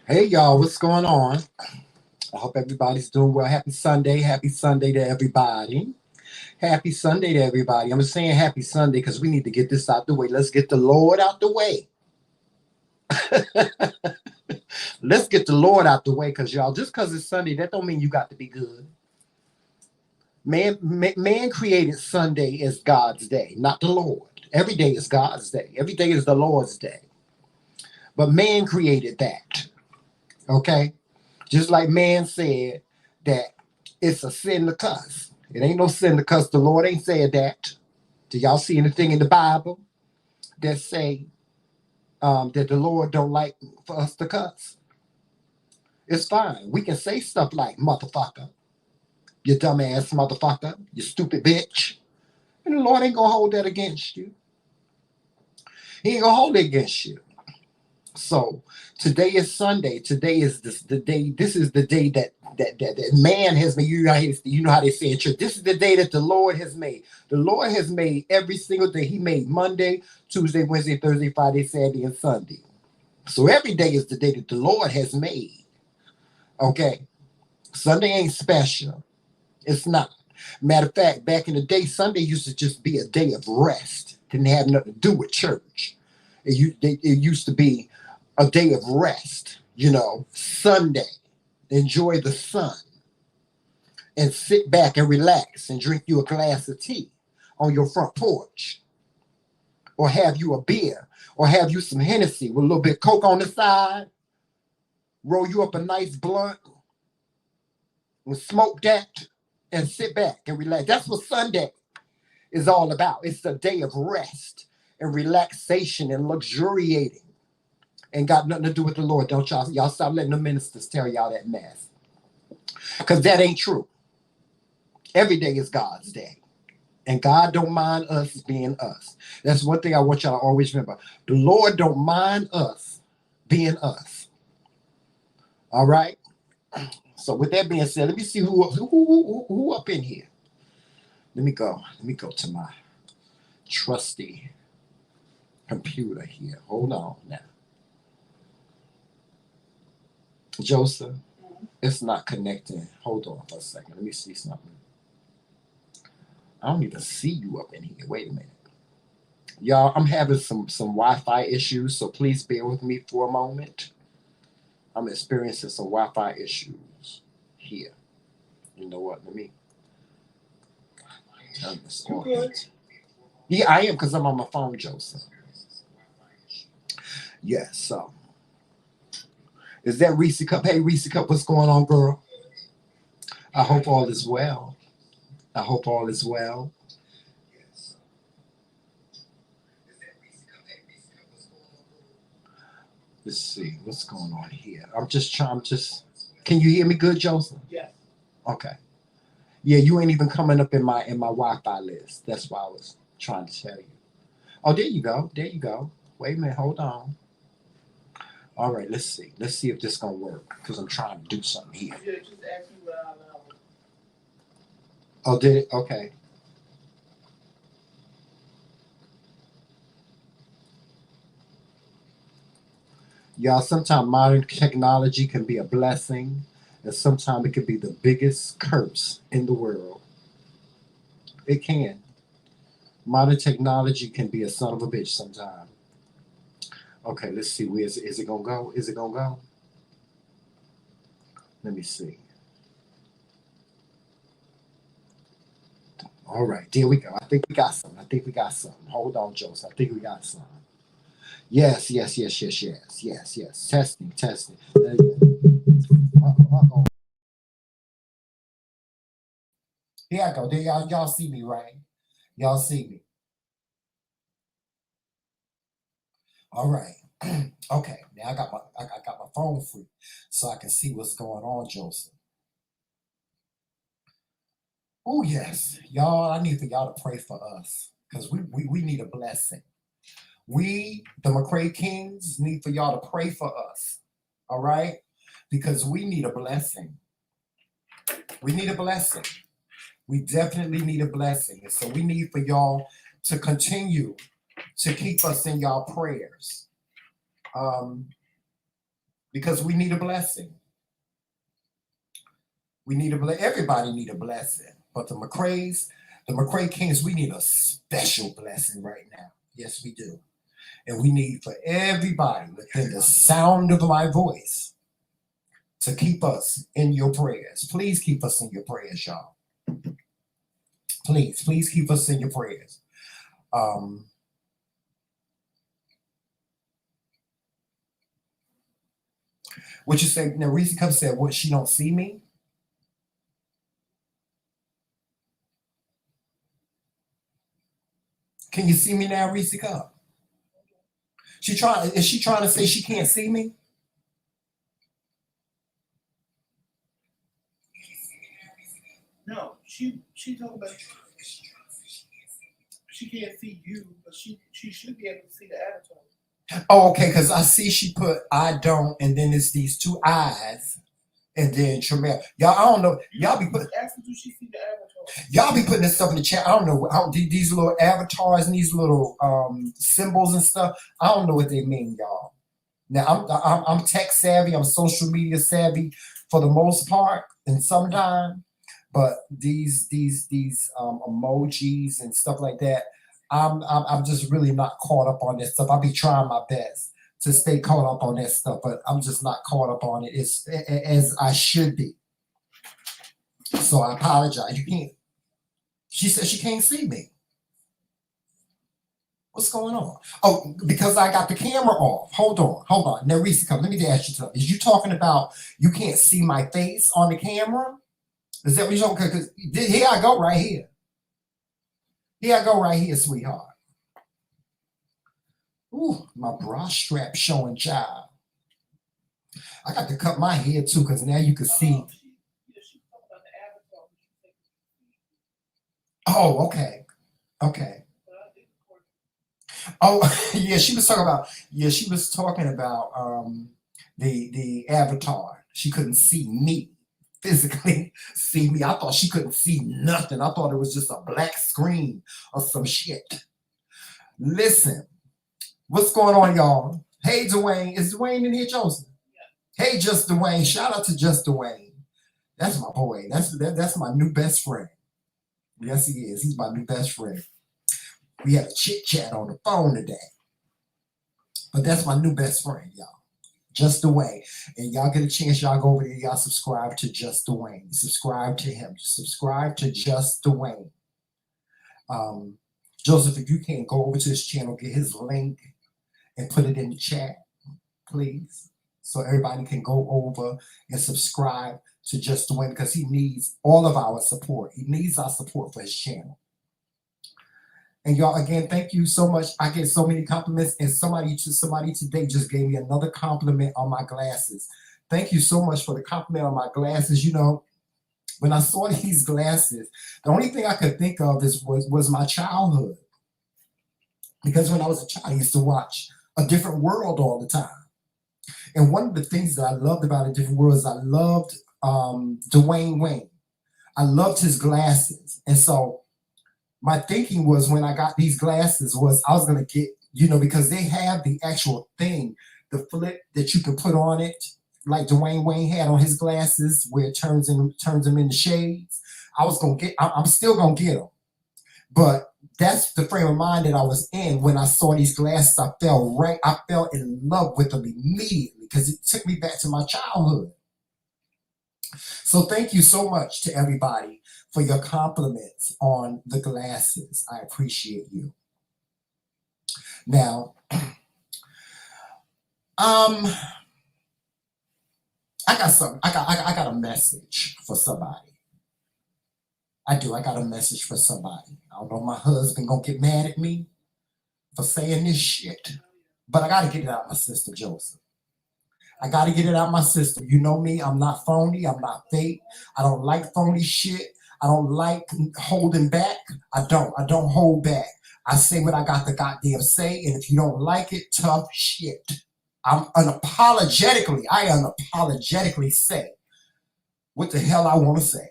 Hey y'all, what's going on? I hope everybody's doing well. Happy Sunday. Happy Sunday to everybody. Happy Sunday to everybody. I'm saying happy Sunday because we need to get this out the way. Let's get the Lord out the way. Let's get the Lord out the way because y'all, just because it's Sunday, that don't mean you got to be good. Man created Sunday as God's day, not the Lord. Every day is God's day. Every day is the Lord's day. But man created that. Okay? Just like man said that it's a sin to cuss. It ain't no sin to cuss. The Lord ain't said that. Do y'all see anything in the Bible that say that the Lord don't like for us to cuss? It's fine. We can say stuff like motherfucker, you dumbass motherfucker, you stupid bitch. And the Lord ain't gonna hold that against you. He ain't gonna hold it against you. So today is Sunday. Today is the day. This is the day that man has made. You know how they say in church. This is the day that the Lord has made. The Lord has made every single day. He made Monday, Tuesday, Wednesday, Thursday, Friday, Saturday, and Sunday. So every day is the day that the Lord has made. Okay, Sunday ain't special. It's not. Matter of fact, back in the day, Sunday used to just be a day of rest. Didn't have nothing to do with church. It used to be a day of rest, Sunday. Enjoy the sun and sit back and relax and drink you a glass of tea on your front porch or have you a beer or have you some Hennessy with a little bit of Coke on the side, roll you up a nice blunt and smoke that and sit back and relax. That's what Sunday is all about. It's a day of rest and relaxation and luxuriating and got nothing to do with the Lord. Don't y'all stop letting the ministers tell y'all that mess. Because that ain't true. Every day is God's day. And God don't mind us being us. That's one thing I want y'all to always remember. The Lord don't mind us being us. All right? So with that being said, let me see who up in here. Let me go. Let me go to my trusty computer here. Hold on now. Joseph, it's not connecting. Hold on for a second. Let me see something. I don't even see you up in here. Wait a minute. Y'all, I'm having some Wi-Fi issues, so please bear with me for a moment. I'm experiencing some Wi-Fi issues here. You know what? Let me turn this on. Yeah, I am because I'm on my phone, Joseph. Yes, so is that Reese Cup? Hey, Reese Cup, what's going on, girl? I hope all is well. I hope all is well. Let's see what's going on here. Can you hear me good, Joseph? Yes. Okay. Yeah, you ain't even coming up in my Wi-Fi list. That's why I was trying to tell you. Oh, there you go. There you go. Wait a minute. Hold on. All right, let's see. Let's see if this gonna work because I'm trying to do something here. Yeah, just ask me what I know. Oh, did it? Okay. Y'all, sometimes modern technology can be a blessing, and sometimes it can be the biggest curse in the world. It can. Modern technology can be a son of a bitch sometimes. Okay, let's see. Is it gonna go? Is it gonna go? Let me see. All right, there we go. I think we got some. I think we got some. Hold on, Joseph. I think we got some. Yes, yes, yes, yes, yes, yes, yes. Testing, testing. Uh-oh. Here I go. There y'all see me, right? Y'all see me. All right. Okay. Now I got my phone free so I can see what's going on, Joseph. Oh yes. Y'all, I need for y'all to pray for us. Because we need a blessing. We, the McCray Kings, need for y'all to pray for us. All right? Because we need a blessing. We need a blessing. We definitely need a blessing. And so we need for y'all to continue to keep us in y'all prayers. Um, because we need a blessing. We need everybody need a blessing. But the McCray Kings, we need a special blessing right now. Yes, we do. And we need for everybody within the sound of my voice to keep us in your prayers. Please keep us in your prayers, y'all. Please keep us in your prayers. What you say? Now, Reese Cup said, "What, she don't see me?" Can you see me now, Reese Cup? Is she trying to say she can't see me? No, she talking about she can't see you, but she should be able to see the avatar. Oh, okay, because I see she put "I don't," and then it's these two eyes, and then Tremel. Y'all, I don't know. Y'all be putting. Do she see the avatar? Y'all be putting this stuff in the chat. I don't know. These little avatars and these little symbols and stuff. I don't know what they mean, y'all. Now I'm tech savvy. I'm social media savvy for the most part, and sometimes, but these emojis and stuff like that, I'm just really not caught up on this stuff. I'll be trying my best to stay caught up on that stuff, but I'm just not caught up on it as I should be. So I apologize. You can't. She said she can't see me. What's going on? Oh, because I got the camera off. Hold on. Now, Reese, let me ask you something. Is you talking about you can't see my face on the camera? Is that what you're talking about? Because here I go right here. Here I go right here, sweetheart. Ooh, my bra strap showing, child. I got to cut my hair too, because now you can see. Oh, okay. Oh, yeah, she was talking about the avatar. She couldn't see me, physically see me. I thought she couldn't see nothing. I thought it was just a black screen or some shit. Listen, what's going on, y'all? Hey, Dwayne. Is Dwayne in here, Joseph? Yeah. Hey, Just Dwayne. Shout out to Just Dwayne. That's my boy. That's my new best friend. Yes, he is. He's my new best friend. We had a chit chat on the phone today. But that's my new best friend, y'all. Just Dwayne. And y'all get a chance, y'all go over there, y'all subscribe to Just Dwayne. Subscribe to him. Subscribe to Just Dwayne. Joseph, if you can't go over to his channel, get his link and put it in the chat, please. So everybody can go over and subscribe to Just Dwayne, because he needs all of our support. He needs our support for his channel. And y'all, again, thank you so much. I get so many compliments, and somebody today just gave me another compliment on my glasses. Thank you so much for the compliment on my glasses. You know, when I saw these glasses, the only thing I could think of was my childhood. Because when I was a child, I used to watch A Different World all the time. And one of the things that I loved about A Different World is I loved Dwayne Wayne. I loved his glasses. And so my thinking was, when I got these glasses, was I was going to get, you know, because they have the actual thing, the flip that you can put on it, like Dwayne Wayne had on his glasses, where it turns them into shades. I'm still going to get them. But that's the frame of mind that I was in when I saw these glasses. I fell in love with them immediately, because it took me back to my childhood. So thank you so much to everybody for your compliments on the glasses. I appreciate you. Now, I got something. I got a message for somebody. I do. I got a message for somebody. I don't know if my husband gonna get mad at me for saying this shit, but I gotta get it out my system, Joseph. I gotta get it out my system. You know me. I'm not phony. I'm not fake. I don't like phony shit. I don't like holding back. I don't hold back. I say what I got to goddamn say, and if you don't like it, tough shit. I unapologetically say what the hell I want to say.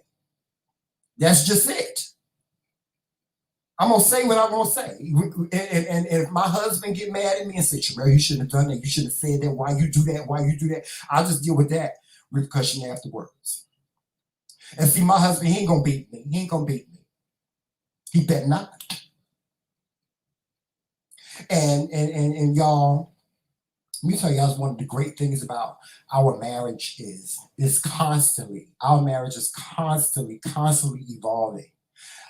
That's just it. I'm gonna say what I'm gonna say. And if my husband get mad at me and say, Sherelle, you shouldn't have done that, you should have said that, why you do that, why you do that, I'll just deal with that repercussion afterwards. And see, my husband, he ain't gonna beat me. He ain't gonna beat me. He better not. And y'all, let me tell you guys, one of the great things about our marriage is our marriage is constantly evolving.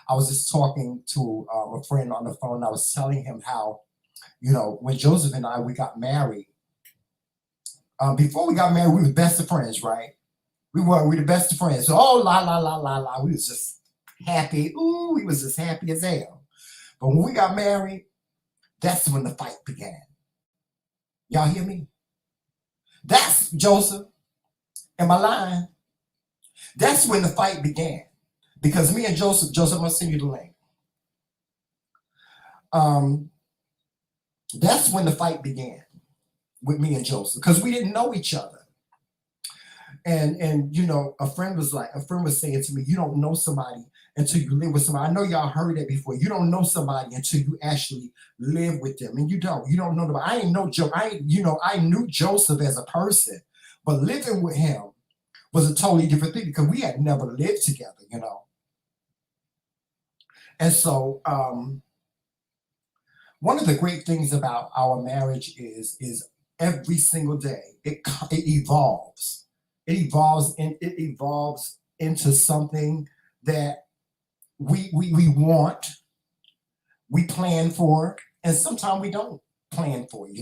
I was just talking to a friend on the phone. I was telling him how, when Joseph and we got married, before we got married, we were best of friends, right? We the best of friends. So, la. We was just happy. Ooh, we was just happy as hell. But when we got married, that's when the fight began. Y'all hear me? That's Joseph. Am I lying? That's when the fight began. Because me and Joseph, I'm gonna send you the link. That's when the fight began with me and Joseph, because we didn't know each other. And a friend was saying to me, you don't know somebody until you live with somebody. I know y'all heard that before. You don't know somebody until you actually live with them. And you don't know them. I knew Joseph as a person, but living with him was a totally different thing because we had never lived together, And so one of the great things about our marriage is every single day it evolves. It evolves into something that we want, we plan for, and sometimes we don't plan for, It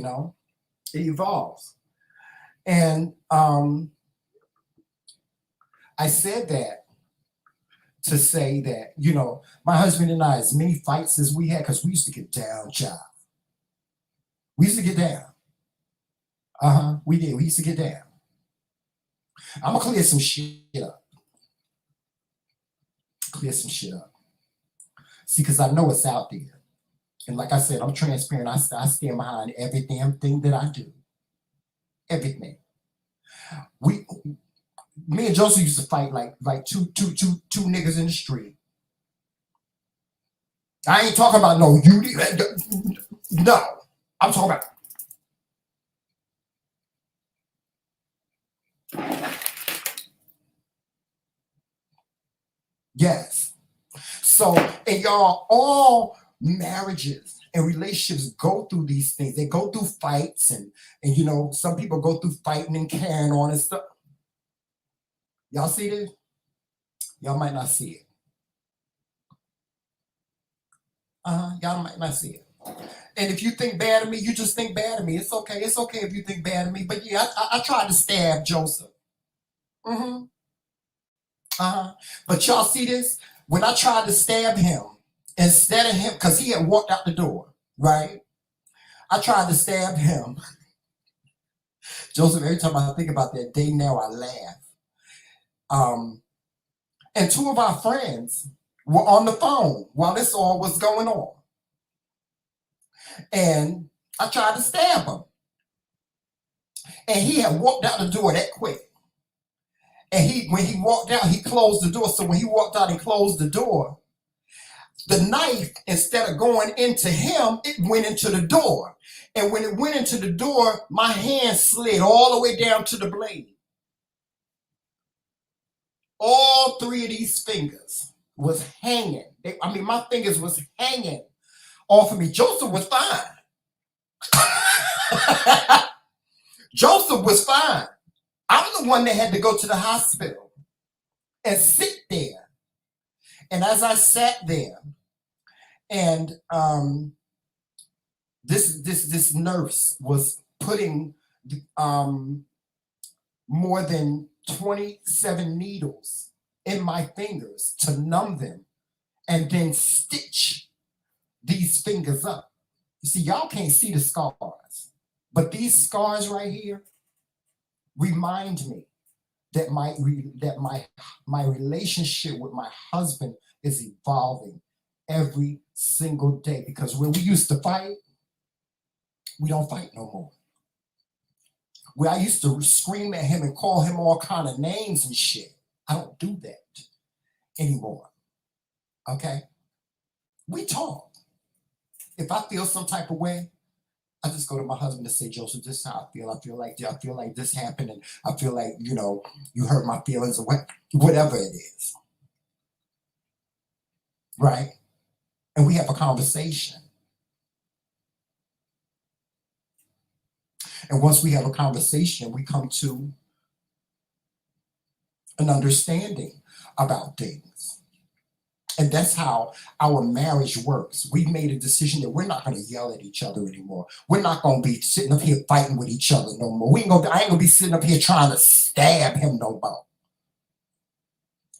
evolves. And I said that to say that, my husband and I, as many fights as we had, because we used to get down, child. We used to get down. We did. We used to get down. I'm going to clear some shit up. See, because I know it's out there. And like I said, I'm transparent. I stand behind every damn thing that I do. Everything. Me and Joseph used to fight like two niggas in the street. I ain't talking about no. I'm talking about. Yes. So, and y'all, all marriages and relationships go through these things. They go through fights, and some people go through fighting and carrying on and stuff. Y'all see this? Y'all might not see it. Y'all might not see it. And if you think bad of me, you just think bad of me. It's okay. It's okay if you think bad of me. But yeah, I tried to stab Joseph. But y'all see this? When I tried to stab him, instead of him, because he had walked out the door, right? I tried to stab him. Joseph, every time I think about that day now, I laugh. And two of our friends were on the phone while this all was going on. And I tried to stab him. And he had walked out the door that quick. And when he walked out, he closed the door. So when he walked out and closed the door, the knife, instead of going into him, it went into the door. And when it went into the door, my hand slid all the way down to the blade. All three of these fingers was hanging. My fingers was hanging off of me. Joseph was fine. Joseph was fine. I'm the one that had to go to the hospital and sit there. And as I sat there, and this nurse was putting more than 27 needles in my fingers to numb them and then stitch these fingers up. You see, y'all can't see the scars, but these scars right here remind me that my relationship with my husband is evolving every single day, because when we used to fight, we don't fight no more. Where I used to scream at him and call him all kind of names and shit, I don't do that anymore. Okay? We talk. If I feel some type of way, I just go to my husband and say, Joseph, this is how I feel. I feel like this happened, and I feel like, you hurt my feelings or whatever it is. Right? And we have a conversation. And once we have a conversation, we come to an understanding about things. And that's how our marriage works. We've made a decision that we're not going to yell at each other anymore. We're not going to be sitting up here fighting with each other no more. I ain't going to be sitting up here trying to stab him no more.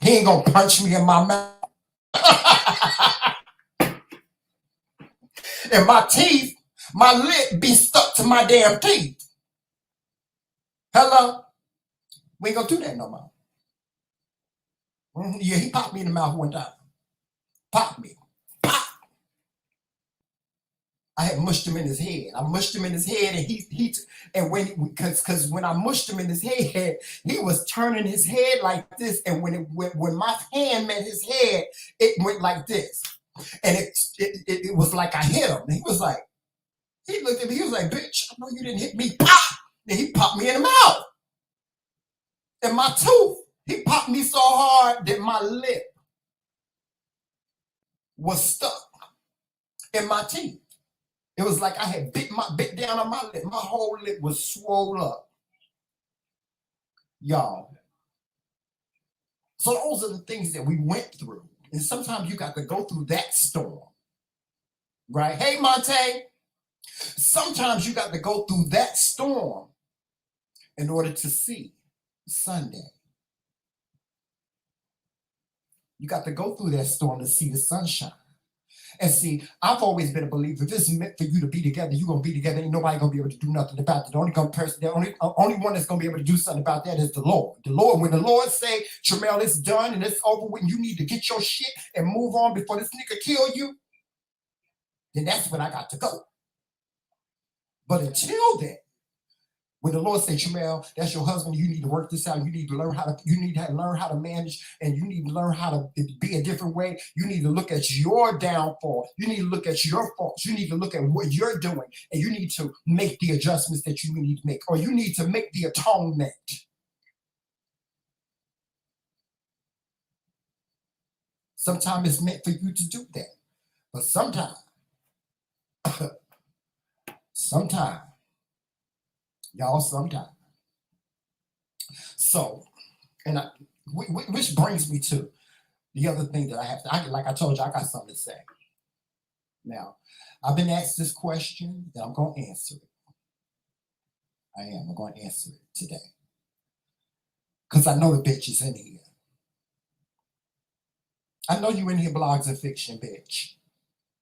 He ain't going to punch me in my mouth. And my teeth, my lip be stuck to my damn teeth. Hello? We ain't going to do that no more. Yeah, he popped me in the mouth one time. Pop me. Pop. I had mushed him in his head. I mushed him in his head, and because when I mushed him in his head, he was turning his head like this, and when my hand met his head, it went like this, and it was like I hit him. And he was like, he looked at me, he was like, bitch, I know you didn't hit me. Pop! And he popped me in the mouth. And my tooth, he popped me so hard that my lip was stuck in my teeth. It was like I had bit down on my lip. My whole lip was swole up. Y'all. So those are the things that we went through. And sometimes you got to go through that storm. Right? Hey, Monte. Sometimes you got to go through that storm in order to see Sunday. You got to go through that storm to see the sunshine. And see, I've always been a believer. If it's meant for you to be together, you're going to be together. Ain't nobody going to be able to do nothing about it. The only one that's going to be able to do something about that is the Lord. The Lord, when the Lord say, Tramel, it's done and it's over with, you need to get your shit and move on before this nigga kill you, then that's when I got to go. But until then, when the Lord said, Tramel, that's your husband, you need to work this out. You need to learn how to manage, and you need to learn how to be a different way. You need to look at your downfall. You need to look at your faults. You need to look at what you're doing, and you need to make the adjustments that you need to make, or you need to make the atonement. Sometimes it's meant for you to do that. But sometimes, y'all, sometimes. So, which brings me to the other thing that I have to, like I told you, I got something to say. Now, I've been asked this question, and I'm going to answer it. I'm going to answer it today. Because I know the bitch is in here. I know you in here, Blogs and Fiction, bitch.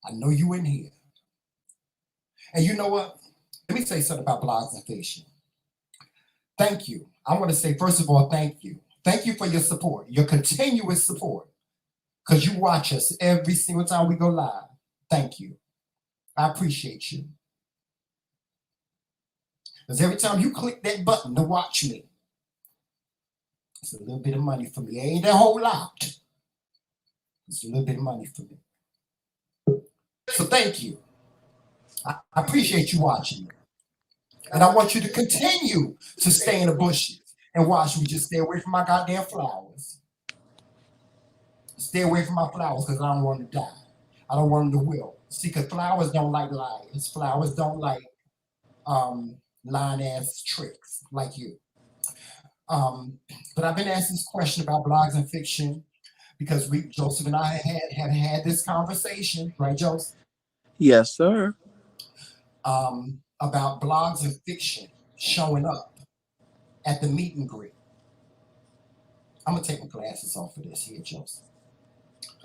I know you in here. And you know what? Let me say something about Blogs and Fiction. Thank you. I want to say, first of all, thank you. Thank you for your support, your continuous support. Because you watch us every single time we go live. Thank you. I appreciate you. Because every time you click that button to watch me, it's a little bit of money for me. It ain't a whole lot. It's a little bit of money for me. So thank you. I appreciate you watching me. And I want you to continue to stay in the bushes and watch me. Just stay away from my goddamn flowers. Stay away from my flowers because I don't want them to die. I don't want them to wilt. See, because flowers don't like lions. Flowers don't like lying-ass tricks like you. But I've been asked this question about Blogs and Fiction because Joseph and I have had this conversation, right, Joseph? Yes, sir. About Blogs and Fiction showing up at the meet and greet. I'm gonna take my glasses off for this here, Joseph.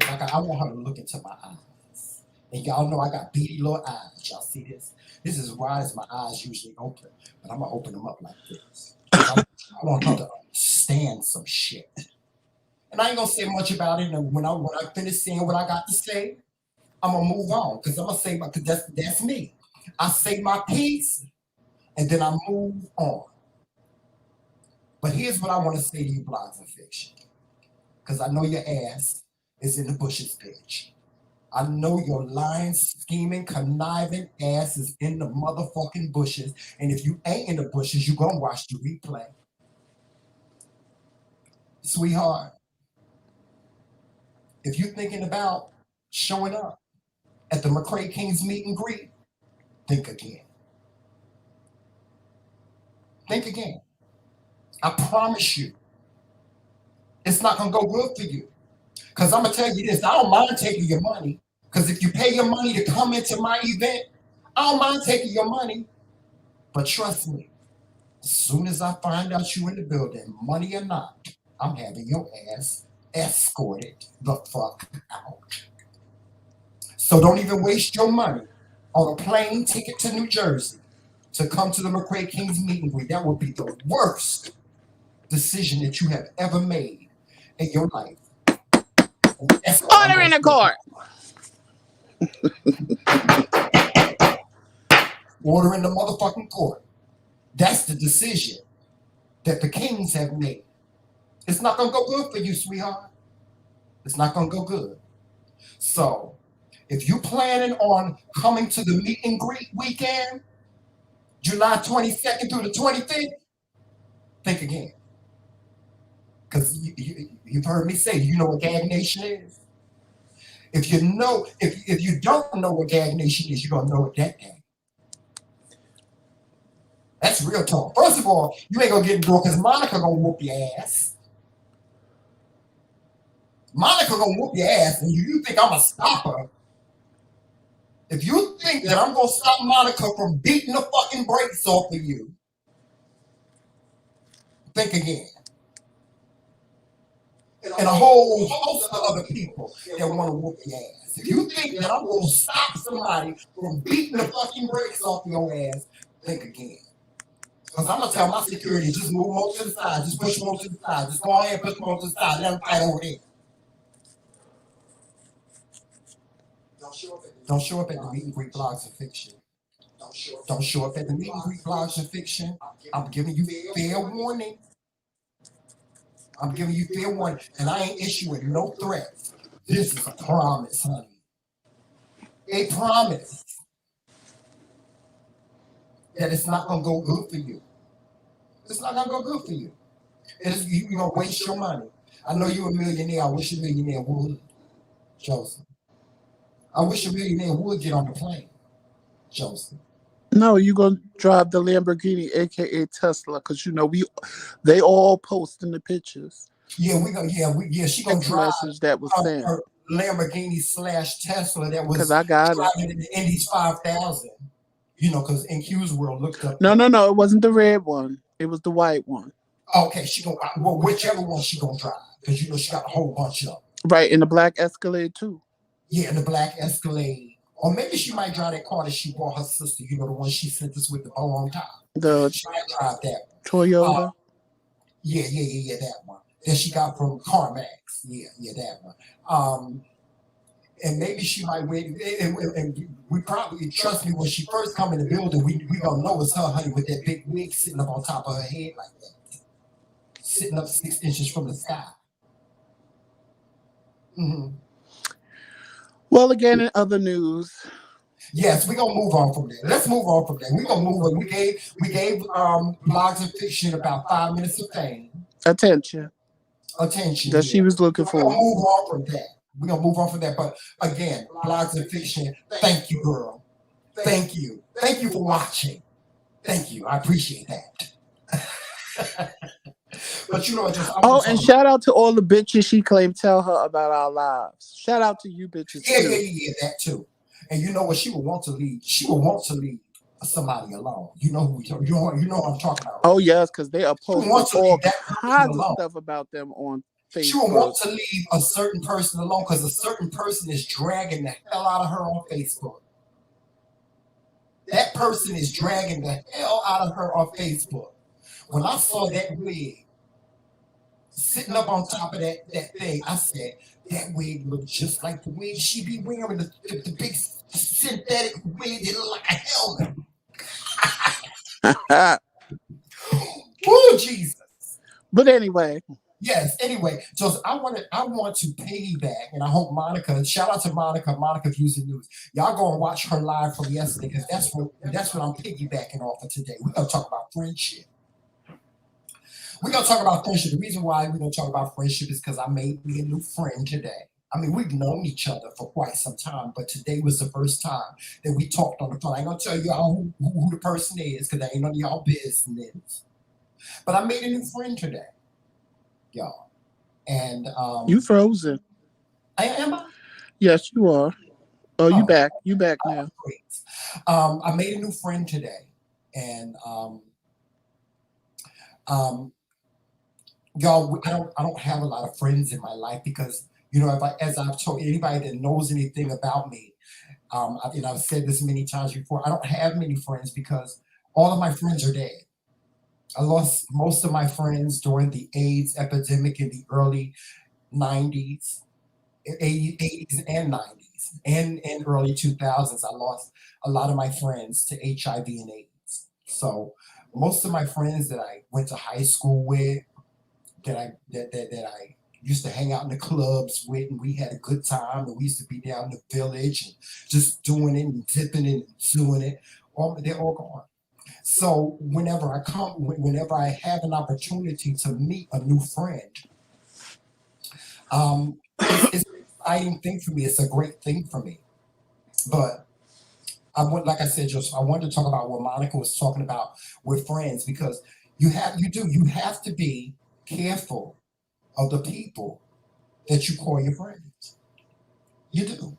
I want her to look into my eyes. And y'all know I got beady little eyes. Y'all see this? This is wide as my eyes usually open, but I'm gonna open them up like this. I want her to understand some shit. And I ain't gonna say much about it. And when I finish saying what I got to say, I'm gonna move on because I'm gonna say because that's me. I say my piece and then I move on. But here's what I want to say to you, Blogs and Fiction, because I know your ass is in the bushes, bitch. I know your lying, scheming, conniving ass is in the motherfucking bushes. And if you ain't in the bushes, you gonna watch the replay. Sweetheart, if you're thinking about showing up at the McCray Kings meet and greet, think again. Think again. I promise you, it's not gonna go good for you. Because I'm gonna tell you this, I don't mind taking your money. Because if you pay your money to come into my event, I don't mind taking your money. But trust me, as soon as I find out you in the building, money or not, I'm having your ass escorted the fuck out. So don't even waste your money on a plane ticket to New Jersey to come to the McCray Kings meet and greet. That would be the worst decision that you have ever made in your life. Order in the court. Order in the motherfucking court. That's the decision that the Kings have made. It's not gonna go good for you, sweetheart. It's not gonna go good. So, if you planning on coming to the meet and greet weekend, July 22nd through the 25th, think again. Because you've heard me say, you know what Gag Nation is? If you know, if you don't know what Gag Nation is, you're gonna know it that day. That's real talk. First of all, you ain't gonna get in the door because Monica gonna whoop your ass. Monica gonna whoop your ass, and you think I'm gonna stop her. If you think that I'm gonna stop Monica from beating the fucking brakes off of you, think again. And a whole host of other people that want to whoop your ass. If you think that I'm gonna stop somebody from beating the fucking brakes off your ass, think again. Because I'm gonna tell my security, just move them over to the side, just push them over to the side, just go ahead and push them over to the side, let them fight over there. Don't show up at the meet and greet Blogs of Fiction. Don't show up at the meet and greet Blogs of Fiction. I'm giving you fair warning. I'm giving you fair warning, and I ain't issuing no threats. This is a promise, honey. A promise that it's not gonna go good for you. It's not gonna go good for you. You're gonna waste your money. I know you're a millionaire. I wish a millionaire would, Joseph. I wish a millionaire would get on the plane, Joseph. No, you're gonna drive the Lamborghini, aka Tesla, because you know they all posting the pictures. Yeah, she gonna drive message that was sent. Her Lamborghini / Tesla that was Because I got driving in the Indy's 5000. You know, because in Q's world looked up. No, it wasn't the red one. It was the white one. Okay, she gonna whichever one she gonna drive, because you know she got a whole bunch of them. Right, in the black Escalade too. Yeah, in the black Escalade. Or maybe she might drive that car that she bought her sister, you know, the one she sent us with the bow on top. She might drive that one. Toyota. Yeah, that one. That she got from CarMax. Yeah, that one. And maybe she might wait, and we probably, trust me, when she first come in the building, we gonna know it's her, honey, with that big wig sitting up on top of her head like that. Sitting up 6 inches from the sky. Mm-hmm. Well, again, in other news. Yes, we're gonna move on from there. Let's move on from there. We're gonna move on. We gave Blogs of Fiction about 5 minutes of fame. Attention. That she was looking for. We're gonna move on from that. We're gonna move on from that. But again, Blogs of Fiction, thank you, girl. Thank you. Thank you for watching. Thank you. I appreciate that. But you know, and shout out to all the bitches she claimed tell her about our lives. Shout out to you bitches. Yeah, that too. And you know what? She would want to leave. She would want to leave somebody alone. You know who? You know what I'm talking about. Right? Oh yes, because they are posting all kinds of stuff about them on Facebook. She would want to leave a certain person alone because a certain person is dragging the hell out of her on Facebook. That person is dragging the hell out of her on Facebook. When I saw that wig sitting up on top of that thing, I said, that wig looked just like the wig she be wearing, the big synthetic wig that look like a helmet. Oh, Jesus. But anyway. Yes. Anyway, Joseph, I want to piggyback, and I hope Monica. Shout out to Monica. Monica Views and News. Y'all go and watch her live from yesterday because that's what I'm piggybacking off of today. We're gonna talk about friendship. We're gonna talk about friendship. The reason why we're gonna talk about friendship is because I made me a new friend today. I mean, we've known each other for quite some time, but today was the first time that we talked on the phone. I ain't gonna tell y'all who the person is because that ain't none of y'all business. But I made a new friend today, y'all. And You frozen. I am I? Yes, you are. Oh, you Oh, back. You back now. great. I made a new friend today, and um, y'all, I don't have a lot of friends in my life because if as I've told anybody that knows anything about me, I've said this many times before, I don't have many friends because all of my friends are dead. I lost most of my friends during the AIDS epidemic in the early 90s, 80s and 90s, and early 2000s. I lost a lot of my friends to HIV and AIDS. So most of my friends that I went to high school with, that I used to hang out in the clubs with, and we had a good time, and we used to be down in the village and just doing it and tipping it and doing it. They're all gone. So whenever I have an opportunity to meet a new friend, it's an exciting thing for me. It's a great thing for me. But like I said, just I wanted to talk about what Monica was talking about with friends because you have to be careful of the people that you call your friends. You do.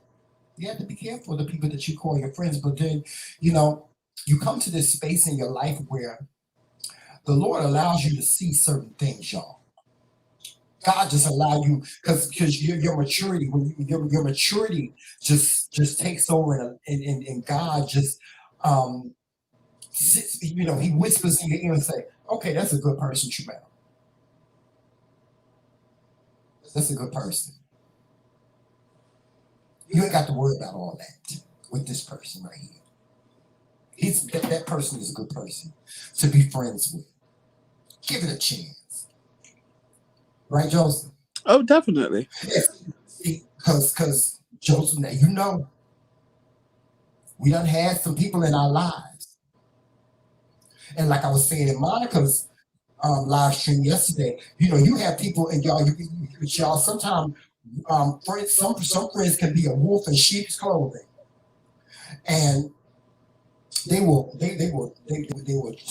You have to be careful of the people that you call your friends. But then, you know, you come to this space in your life where the Lord allows you to see certain things, y'all. God just allow you because your maturity your maturity just takes over and God just um he whispers in your ear and say, okay, that's a good person, Tremel. That's a good person. You ain't got to worry about all that with this person right here. That person is a good person to be friends with. Give it a chance. Right, Joseph? Oh, definitely. Yes. Because Joseph, now we done had some people in our lives. And like I was saying in Monica's live stream yesterday, you have people and y'all sometimes friends, some friends can be a wolf in sheep's clothing. And they will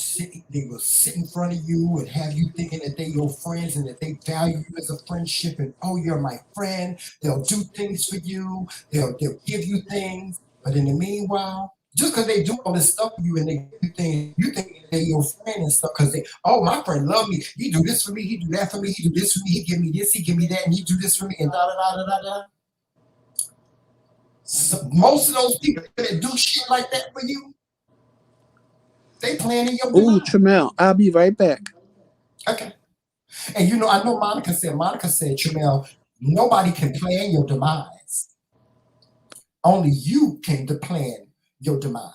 sit in front of you and have you thinking that they your friends and that they value you as a friendship and oh, you're my friend. They'll do things for you. They'll give you things. But in the meanwhile, just because they do all this stuff for you and they do things, you think they're your friend and stuff because my friend love me. He do this for me. He do that for me. He do this for me. He give me this. He give me that. And he do this for me. And da da da da da da. So most of those people that do shit like that for you, they planning your Oh, demise. Tremel, I'll be right back. Okay. And I know Monica said, Tramel, nobody can plan your demise. Only you can plan your demise.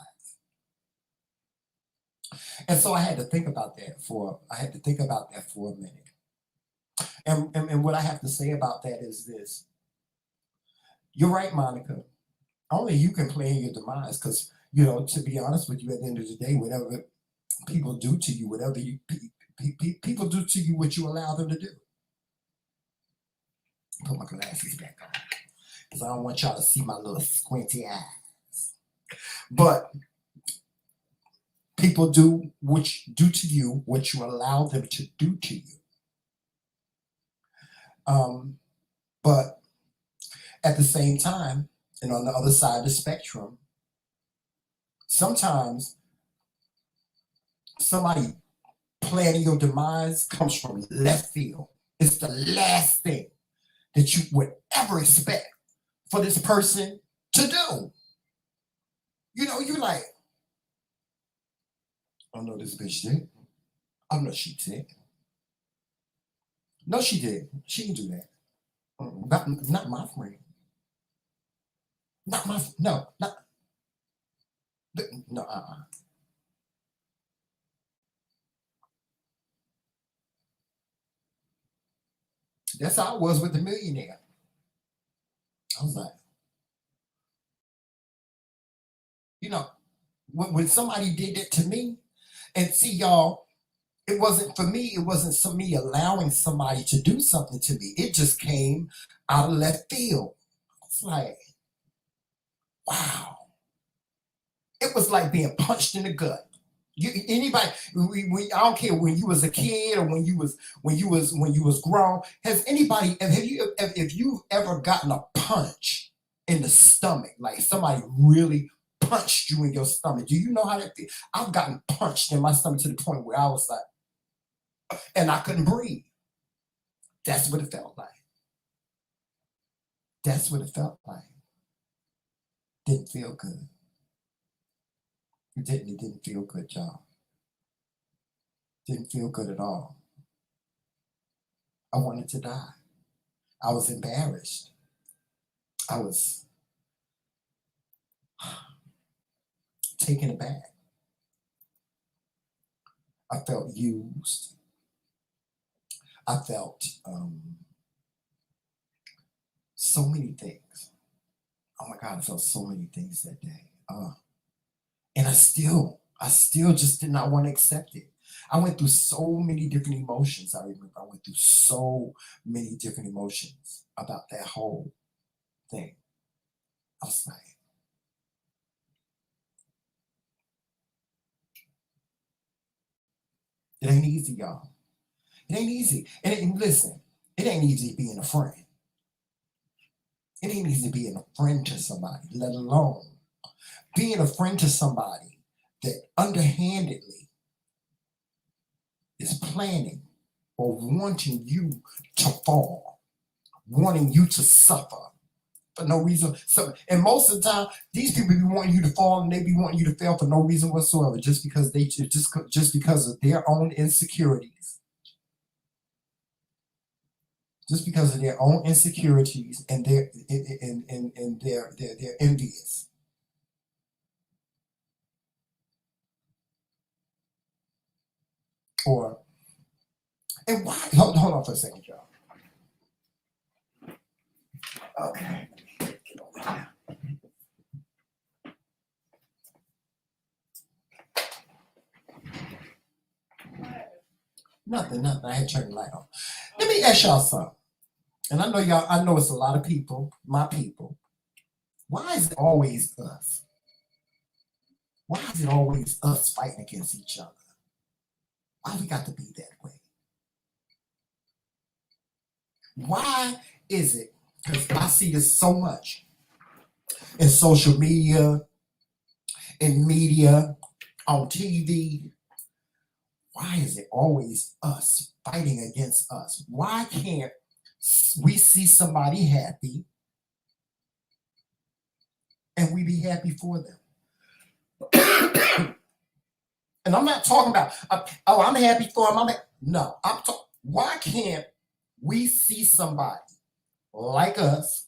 And so I had to think about that for a minute. And what I have to say about that is this. You're right, Monica. Only you can plan your demise because, to be honest with you, at the end of the day, whatever people do to you, people do to you what you allow them to do. Put my glasses back on because I don't want y'all to see my little squinty eyes. But people do to you what you allow them to do to you. But at the same time, and on the other side of the spectrum, sometimes somebody planning your demise comes from left field. It's the last thing that you would ever expect for this person to do. You're like, oh no, this bitch did. Oh no, she did. No, she did. She didn't do that. Not my friend. Not my no, not no. That's how I was with the millionaire. I was like, you know, when somebody did that to me, and see, y'all, it wasn't for me, it wasn't some me allowing somebody to do something to me. It just came out of left field. It's like, wow. It was like being punched in the gut. Anybody, I don't care when you was a kid or when you was grown. Has anybody, if you've ever gotten a punch in the stomach, like somebody really punched you in your stomach? Do you know how that feels? I've gotten punched in my stomach to the point where I was like, and I couldn't breathe. That's what it felt like. That's what it felt like. Didn't feel good. It didn't feel good, y'all. Didn't feel good at all. I wanted to die. I was embarrassed. I was taken aback. I felt used. I felt so many things. Oh my God, I felt so many things that day. And I still just did not want to accept it. I went through so many different emotions. I remember I went through so many different emotions about that whole thing. I was like, it ain't easy, y'all. It ain't easy. And listen, it ain't easy being a friend. It ain't easy being a friend to somebody, let alone being a friend to somebody that underhandedly is planning or wanting you to fall, wanting you to suffer for no reason. So, and most of the time, these people be wanting you to fall and they be wanting you to fail for no reason whatsoever, just because just because of their own insecurities. Just because of their own insecurities and they're envious. And why? Hold on for a second, y'all. Okay. Nothing. I had to turn the light on. Let me ask y'all something. And I know it's a lot of people, my people. Why is it always us? Why is it always us fighting against each other? Why we got to be that way? Why is it? Because I see this so much in social media, in media, on TV. Why is it always us fighting against us? Why can't we see somebody happy and we be happy for them? And I'm not talking about, I'm happy for them. No, I'm talking, why can't we see somebody like us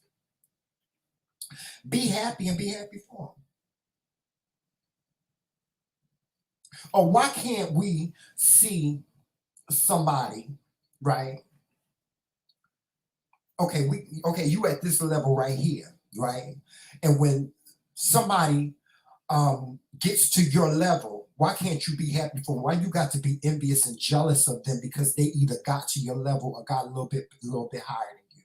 be happy and be happy for them? Or why can't we see somebody, right? Okay, you at this level right here, right? And when somebody gets to your level, why can't you be happy for them? Why you got to be envious and jealous of them because they either got to your level or got a little bit higher than you?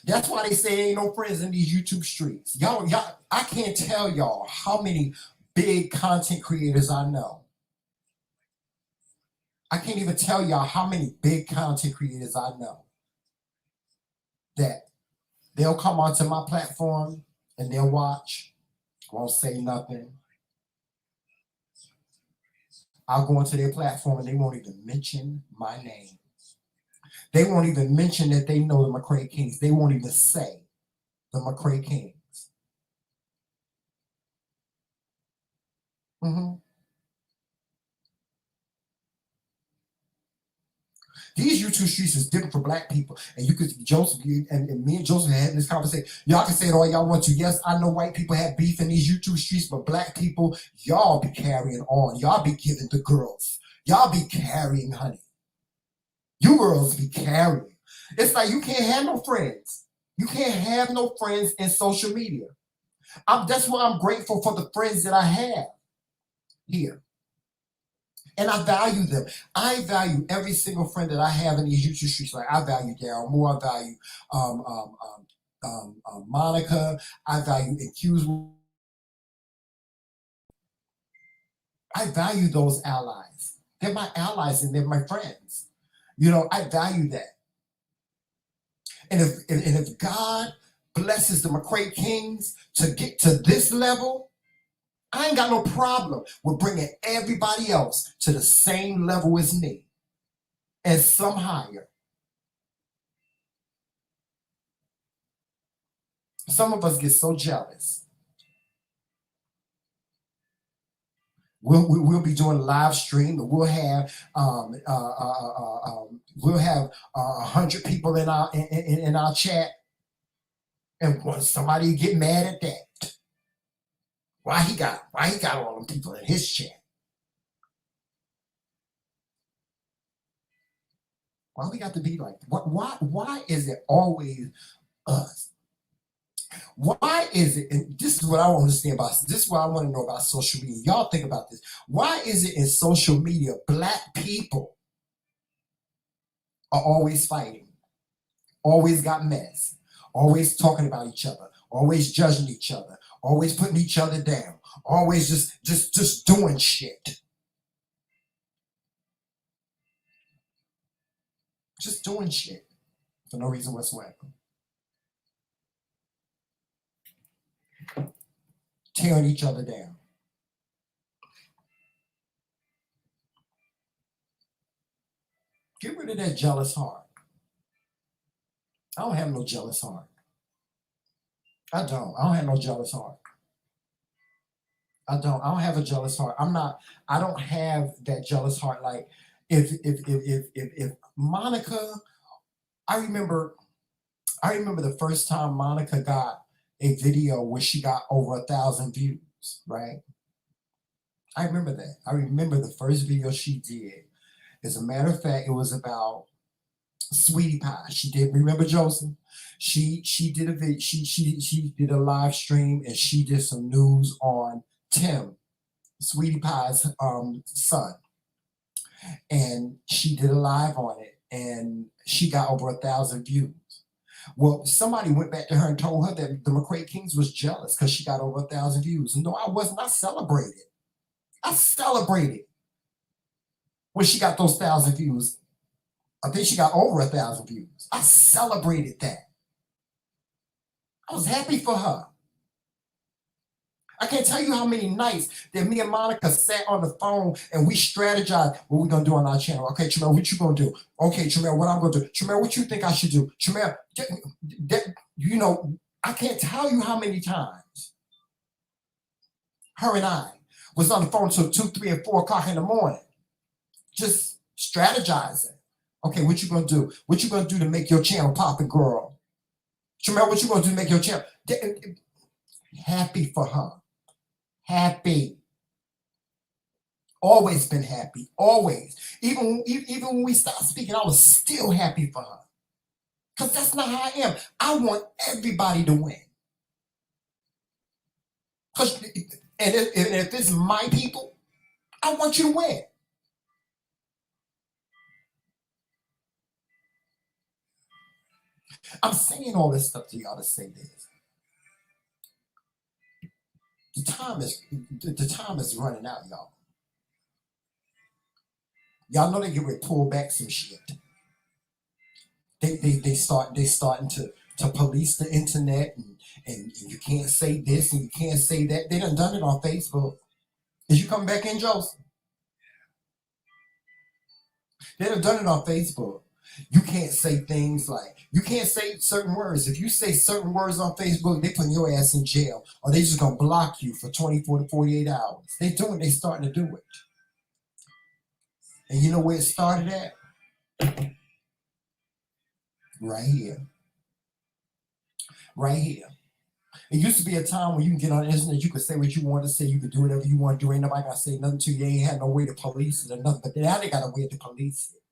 That's why they say ain't no friends in these YouTube streets. Y'all, I can't tell y'all how many big content creators I know. I can't even tell y'all how many big content creators I know that they'll come onto my platform and they'll watch, won't say nothing. I'll go into their platform and they won't even mention my name. They won't even mention that they know the McCray Kings. They won't even say the McCray Kings. These YouTube streets is different for Black people. And you could, Joseph, and me and Joseph had this conversation. Y'all can say it all y'all want to. Yes, I know white people have beef in these YouTube streets, but Black people, y'all be carrying on. Y'all be giving the girls Y'all be carrying, honey. You girls be carrying. It's like you can't have no friends. You can't have no friends in social media. That's why I'm grateful for the friends that I have here. And I value them. I value every single friend that I have in these YouTube streets. Like I value Daryl Moore. I value Monica. I value Accused. I value those allies. They're my allies and they're my friends. You know, I value that. And if God blesses the McCray Kings to get to this level, I ain't got no problem with bringing everybody else to the same level as me and some higher. Some of us get so jealous. We'll be doing a live stream, and we'll have 100 people in our chat, and when somebody get mad at that, why he got all them people in his chat? Why we got to be like? Why is it always us? Why is it, and this is what I want to understand about, this is what I want to know about social media. Y'all think about this. Why is it in social media, Black people are always fighting, always got mess, always talking about each other, always judging each other, always putting each other down, always just doing shit. Just doing shit for no reason whatsoever. Tearing each other down. Get rid of that jealous heart. I don't have no jealous heart. I don't have no jealous heart. I don't have a jealous heart. I don't have that jealous heart. Like if Monica, I remember the first time Monica got a video where she got over 1,000 views, right? I remember that. I remember the first video she did. As a matter of fact, it was about Sweetie Pie. She did, remember Joseph? She did a video, she did a live stream, and she did some news on Tim, Sweetie Pie's son. And she did a live on it, and she got over 1,000 views. Well, somebody went back to her and told her that the McCray Kings was jealous because she got over 1,000 views. No, I wasn't. I celebrated. I celebrated when she got those 1,000 views. I think she got over 1,000 views. I celebrated that. I was happy for her. I can't tell you how many nights that me and Monica sat on the phone and we strategized what we're gonna do on our channel. Okay, Tremel, what you gonna do? Okay, Tremel, what I'm gonna do? Tremel, what you think I should do? Tremel, you know, I can't tell you how many times her and I was on the phone till 2, 3, and 4 o'clock in the morning, just strategizing. Okay, what you gonna do? What you gonna do to make your channel poppin', girl? Tremel, what you gonna do to make your channel? Happy for her. Happy. Always been happy. Always. Even when we stopped speaking, I was still happy for her. Because that's not how I am. I want everybody to win. And if it's my people, I want you to win. I'm saying all this stuff to y'all to say this. The time is running out, y'all. Y'all know they get ready to pull back some shit. They starting to police the internet and you can't say this and you can't say that. They done it on Facebook. Is you coming back in, Joseph? They done it on Facebook. You can't say things like, you can't say certain words. If you say certain words on Facebook, they putting your ass in jail, or they just gonna block you for 24 to 48 hours. They starting to do it. And you know where it started at? Right here. Right here. It used to be a time when you can get on the internet, you could say what you want to say, you could do whatever you want to do. Ain't nobody got to say nothing to you. They ain't had no way to police it or nothing. But now they got a way to police it.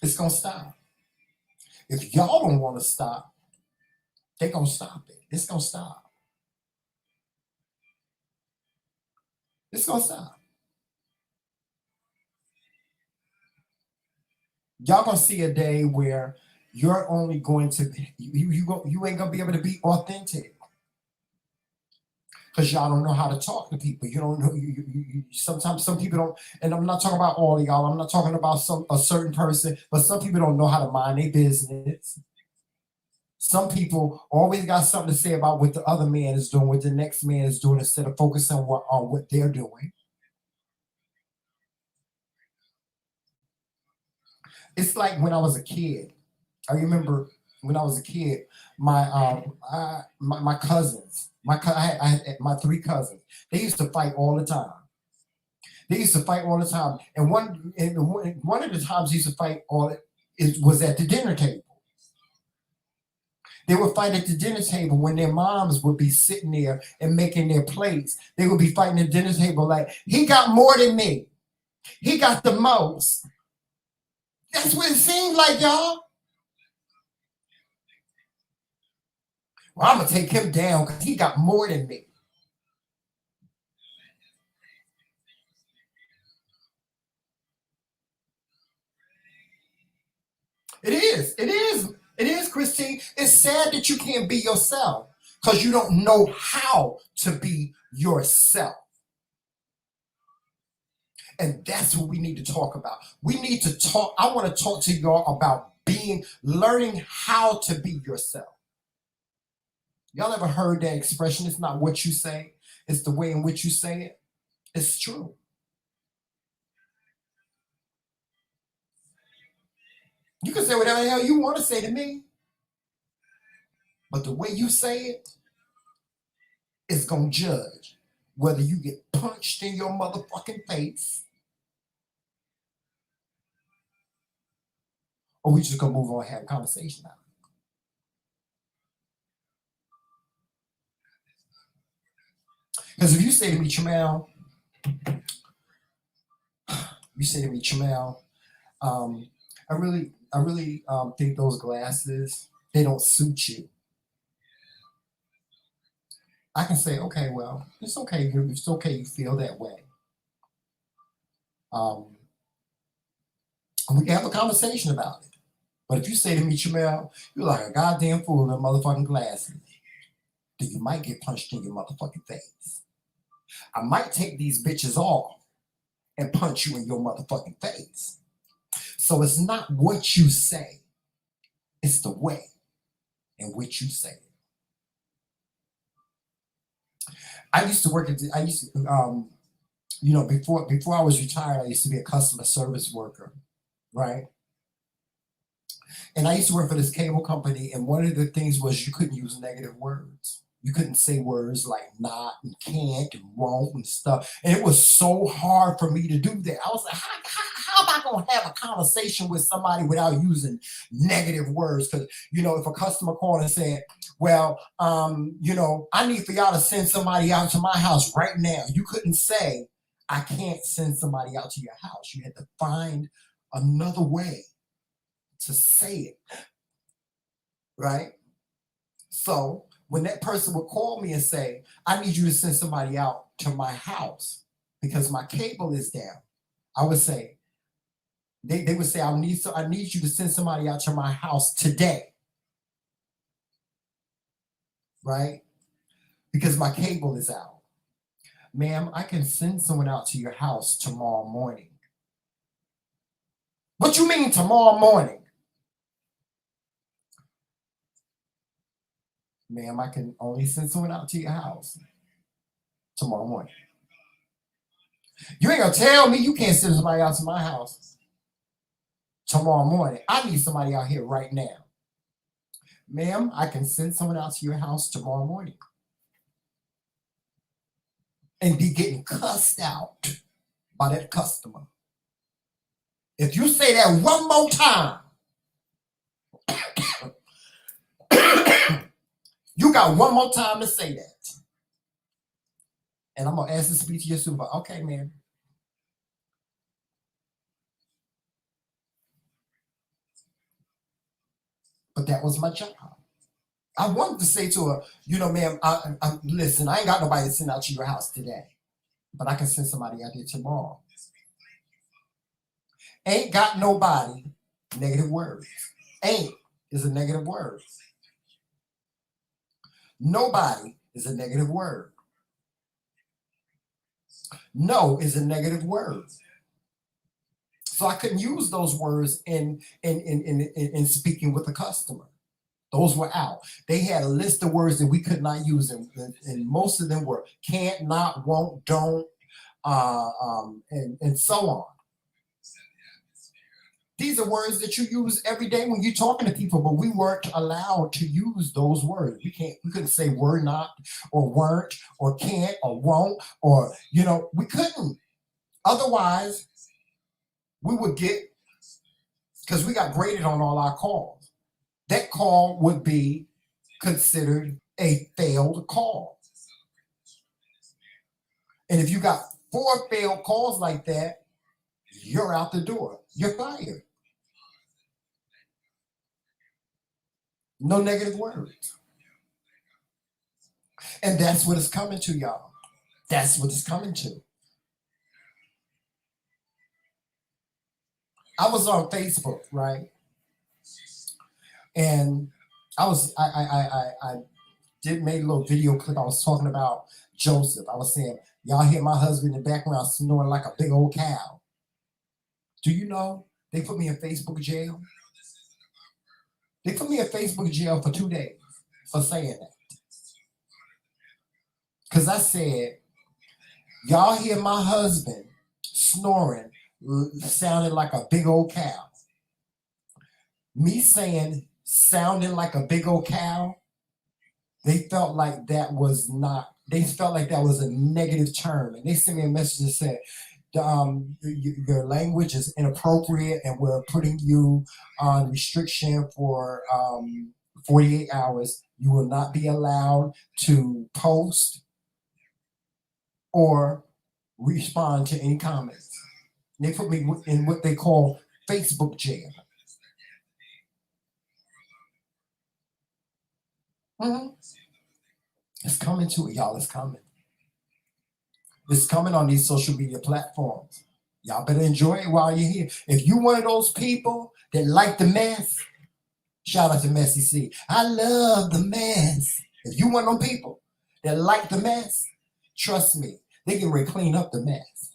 It's gonna stop. If y'all don't want to stop, they're gonna stop it. It's gonna stop. It's gonna stop. Y'all gonna see a day where you're only going to you ain't gonna be able to be authentic because y'all don't know how to talk to people. You don't know. Sometimes some people don't, and I'm not talking about all of y'all. I'm not talking about a certain person, but some people don't know how to mind their business. Some people always got something to say about what the other man is doing, what the next man is doing, instead of focusing on what they're doing. It's like when I was a kid. I remember when I was a kid, my cousins, I had my three cousins. They used to fight all the time. And one of the times they used to fight was at the dinner table. They would fight at the dinner table when their moms would be sitting there and making their plates. They would be fighting at the dinner table like, he got more than me. He got the most. That's what it seemed like, y'all. Well, I'm going to take him down because he got more than me. It is, Christine. It's sad that you can't be yourself because you don't know how to be yourself. And that's what we need to talk about. We need to talk. I want to talk to y'all about learning how to be yourself. Y'all ever heard that expression? It's not what you say, it's the way in which you say it. It's true. You can say whatever the hell you want to say to me, but the way you say it is going to judge whether you get punched in your motherfucking face or we just going to move on and have a conversation now. Because if you say to me, Chamel, I really think those glasses, they don't suit you. I can say, okay, well, it's okay. It's okay you feel that way. And we can have a conversation about it. But if you say to me, Chamel, you're like a goddamn fool in motherfucking glasses, then you might get punched in your motherfucking face. I might take these bitches off and punch you in your motherfucking face. So it's not what you say, it's the way in which you say it. Before I was retired, I used to be a customer service worker, right? And I used to work for this cable company, and one of the things was you couldn't use negative words. You couldn't say words like not and can't and won't and stuff. And it was so hard for me to do that. I was like, how am I going to have a conversation with somebody without using negative words? Because, if a customer called and said, well, I need for y'all to send somebody out to my house right now. You couldn't say, I can't send somebody out to your house. You had to find another way to say it, right? So when that person would call me and say, I need you to send somebody out to my house because my cable is down, I would say, they would say, I need you to send somebody out to my house today, right? Because my cable is out. Ma'am, I can send someone out to your house tomorrow morning. What you mean tomorrow morning? Ma'am, I can only send someone out to your house tomorrow morning. You ain't gonna tell me you can't send somebody out to my house tomorrow morning. I need somebody out here right now. Ma'am, I can send someone out to your house tomorrow morning. And be getting cussed out by that customer. If you say that one more time, You got one more time to say that. And I'm going to ask to speak to your supervisor. Okay, man. But that was my job. I wanted to say to her, you know, ma'am, listen, I ain't got nobody to send out to your house today, but I can send somebody out there tomorrow. Ain't got nobody, negative words. Ain't is a negative word. Nobody is a negative word. No is a negative word. So I couldn't use those words in speaking with the customer. Those were out. They had a list of words that we could not use, and most of them were can't, not, won't, don't, and so on. These are words that you use every day when you're talking to people, but we weren't allowed to use those words. We couldn't say were not, or weren't, or can't, or won't, or, you know, we couldn't. Otherwise, we would get, because we got graded on all our calls. That call would be considered a failed call. And if you got 4 failed calls like that, you're out the door. You're fired. No negative words. And that's what it's coming to, y'all. That's what it's coming to. I was on Facebook, right? And I made a little video clip. I was talking about Joseph. I was saying, y'all hear my husband in the background snoring like a big old cow. Do you know they put me in Facebook jail? They put me in Facebook jail for 2 days for saying that. Because I said, y'all hear my husband snoring, sounding like a big old cow. Me saying sounding like a big old cow, they felt like that was a negative term. And they sent me a message that said, your language is inappropriate and we're putting you on restriction for 48 hours. You will not be allowed to post or respond to any comments. They put me in what they call Facebook jail. It's coming to it, y'all. It's coming. It's coming on these social media platforms. Y'all better enjoy it while you're here. If you one of those people that like the mess, shout out to Messy C. I love the mess. If you one of them people that like the mess, trust me, they can ready to clean up the mess.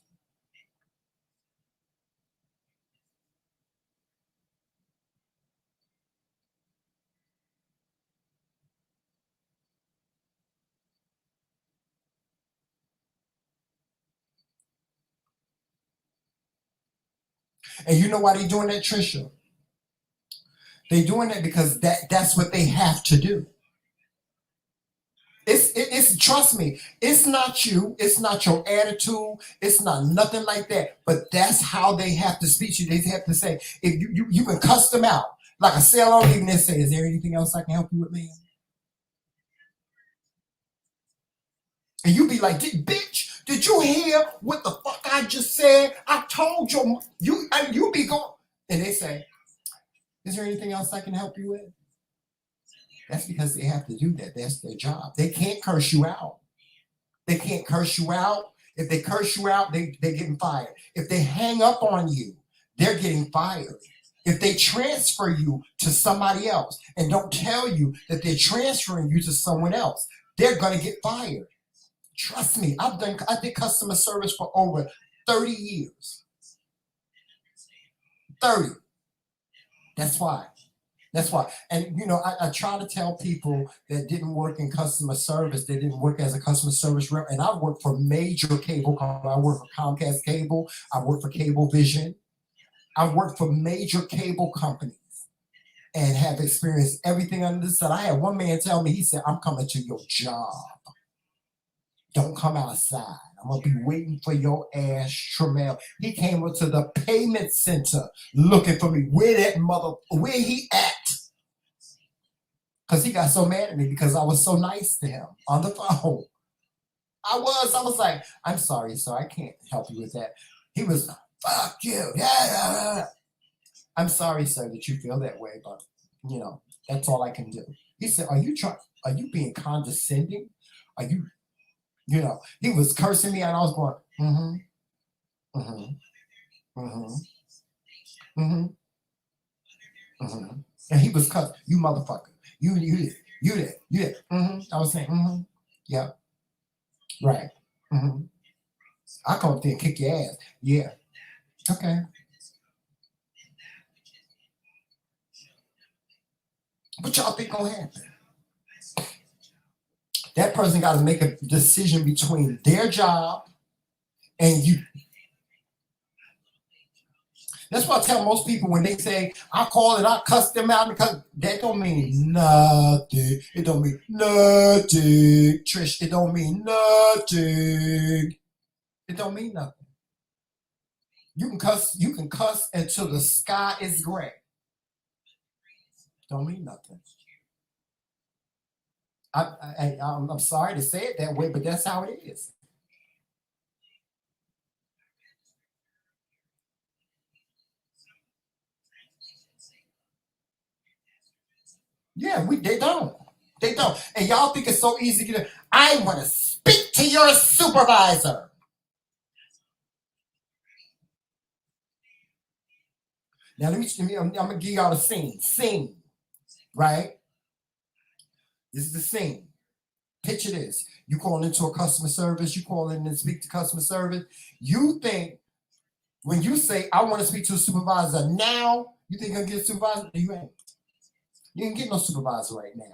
And you know why they doing that, Trisha? They doing that because that's what they have to do. It's trust me, it's not you, it's not your attitude, it's not nothing like that. But that's how they have to speak to you. They have to say, if you can cuss them out. Like a sailor even they say, is there anything else I can help you with, man? And you be like, bitch, did you hear what the fuck I just said? I told you, and you be going. And they say, is there anything else I can help you with? That's because they have to do that. That's their job. They can't curse you out. They can't curse you out. If they curse you out, they're getting fired. If they hang up on you, they're getting fired. If they transfer you to somebody else and don't tell you that they're transferring you to someone else, they're going to get fired. Trust me, I did customer service for over 30 years. 30. That's why. And, you know, I try to tell people that didn't work in customer service, they didn't work as a customer service rep. And I worked for major cable companies. I worked for Comcast Cable. I worked for Cablevision. I worked for major cable companies and have experienced everything under the sun. I had one man tell me, he said, I'm coming to your job. Don't come outside. I'm going to be waiting for your ass, Tremel. He came up to the payment center looking for me. Where he at? because he got so mad at me because I was so nice to him on the phone. I was like, I'm sorry, sir, I can't help you with that. He was, fuck you. Yeah. I'm sorry, sir, that you feel that way, but that's all I can do. He said, are you being condescending? Are you, he was cursing me and I was going, mm-hmm, mm-hmm, mm-hmm, mm-hmm, mm-hmm. And he was cussing, you motherfucker. You did. Mm-hmm. I was saying, mm-hmm. Yeah. Right. Mm-hmm. I come up there and kick your ass. Yeah. Okay. What y'all think gonna happen? That person got to make a decision between their job and you. That's why I tell most people when they say, I call it, I cuss them out, because that don't mean nothing. It don't mean nothing. Trish, it don't mean nothing. It don't mean nothing. You can cuss until the sky is gray. Don't mean nothing. I'm sorry to say it that way, but that's how it is. Yeah, they don't. They don't. And y'all think it's so easy to get it. I want to speak to your supervisor. Now I'm gonna give y'all a scene. Scene, right? This is the scene. Picture this. You call into a customer service, you call in and speak to customer service. You think when you say I want to speak to a supervisor now, you think you're gonna get a supervisor? You ain't. You ain't getting no supervisor right now.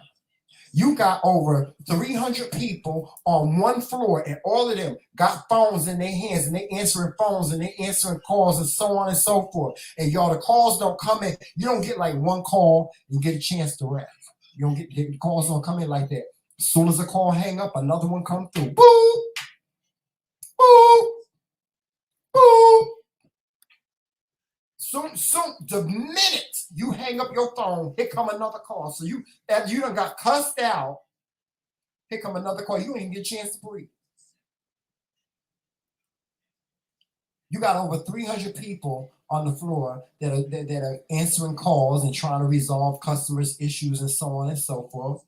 You got over 300 people on one floor, and all of them got phones in their hands, and they answering phones, and they answering calls, and so on and so forth. And y'all, the calls don't come in. You don't get like one call and get a chance to rest. You don't get the calls don't come in like that. As soon as a call hang up, another one come through. Boop, boop, boop. Soon, the minute you hang up your phone, here come another call. So after you done got cussed out, here come another call. You ain't even get a chance to breathe. You got over 300 people on the floor that are answering calls and trying to resolve customers' issues and so on and so forth.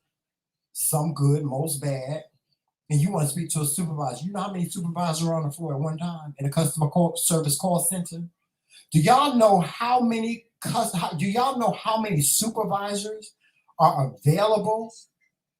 Some good, most bad. And you want to speak to a supervisor. You know how many supervisors are on the floor at one time in a customer service call center? Do y'all know how many supervisors are available?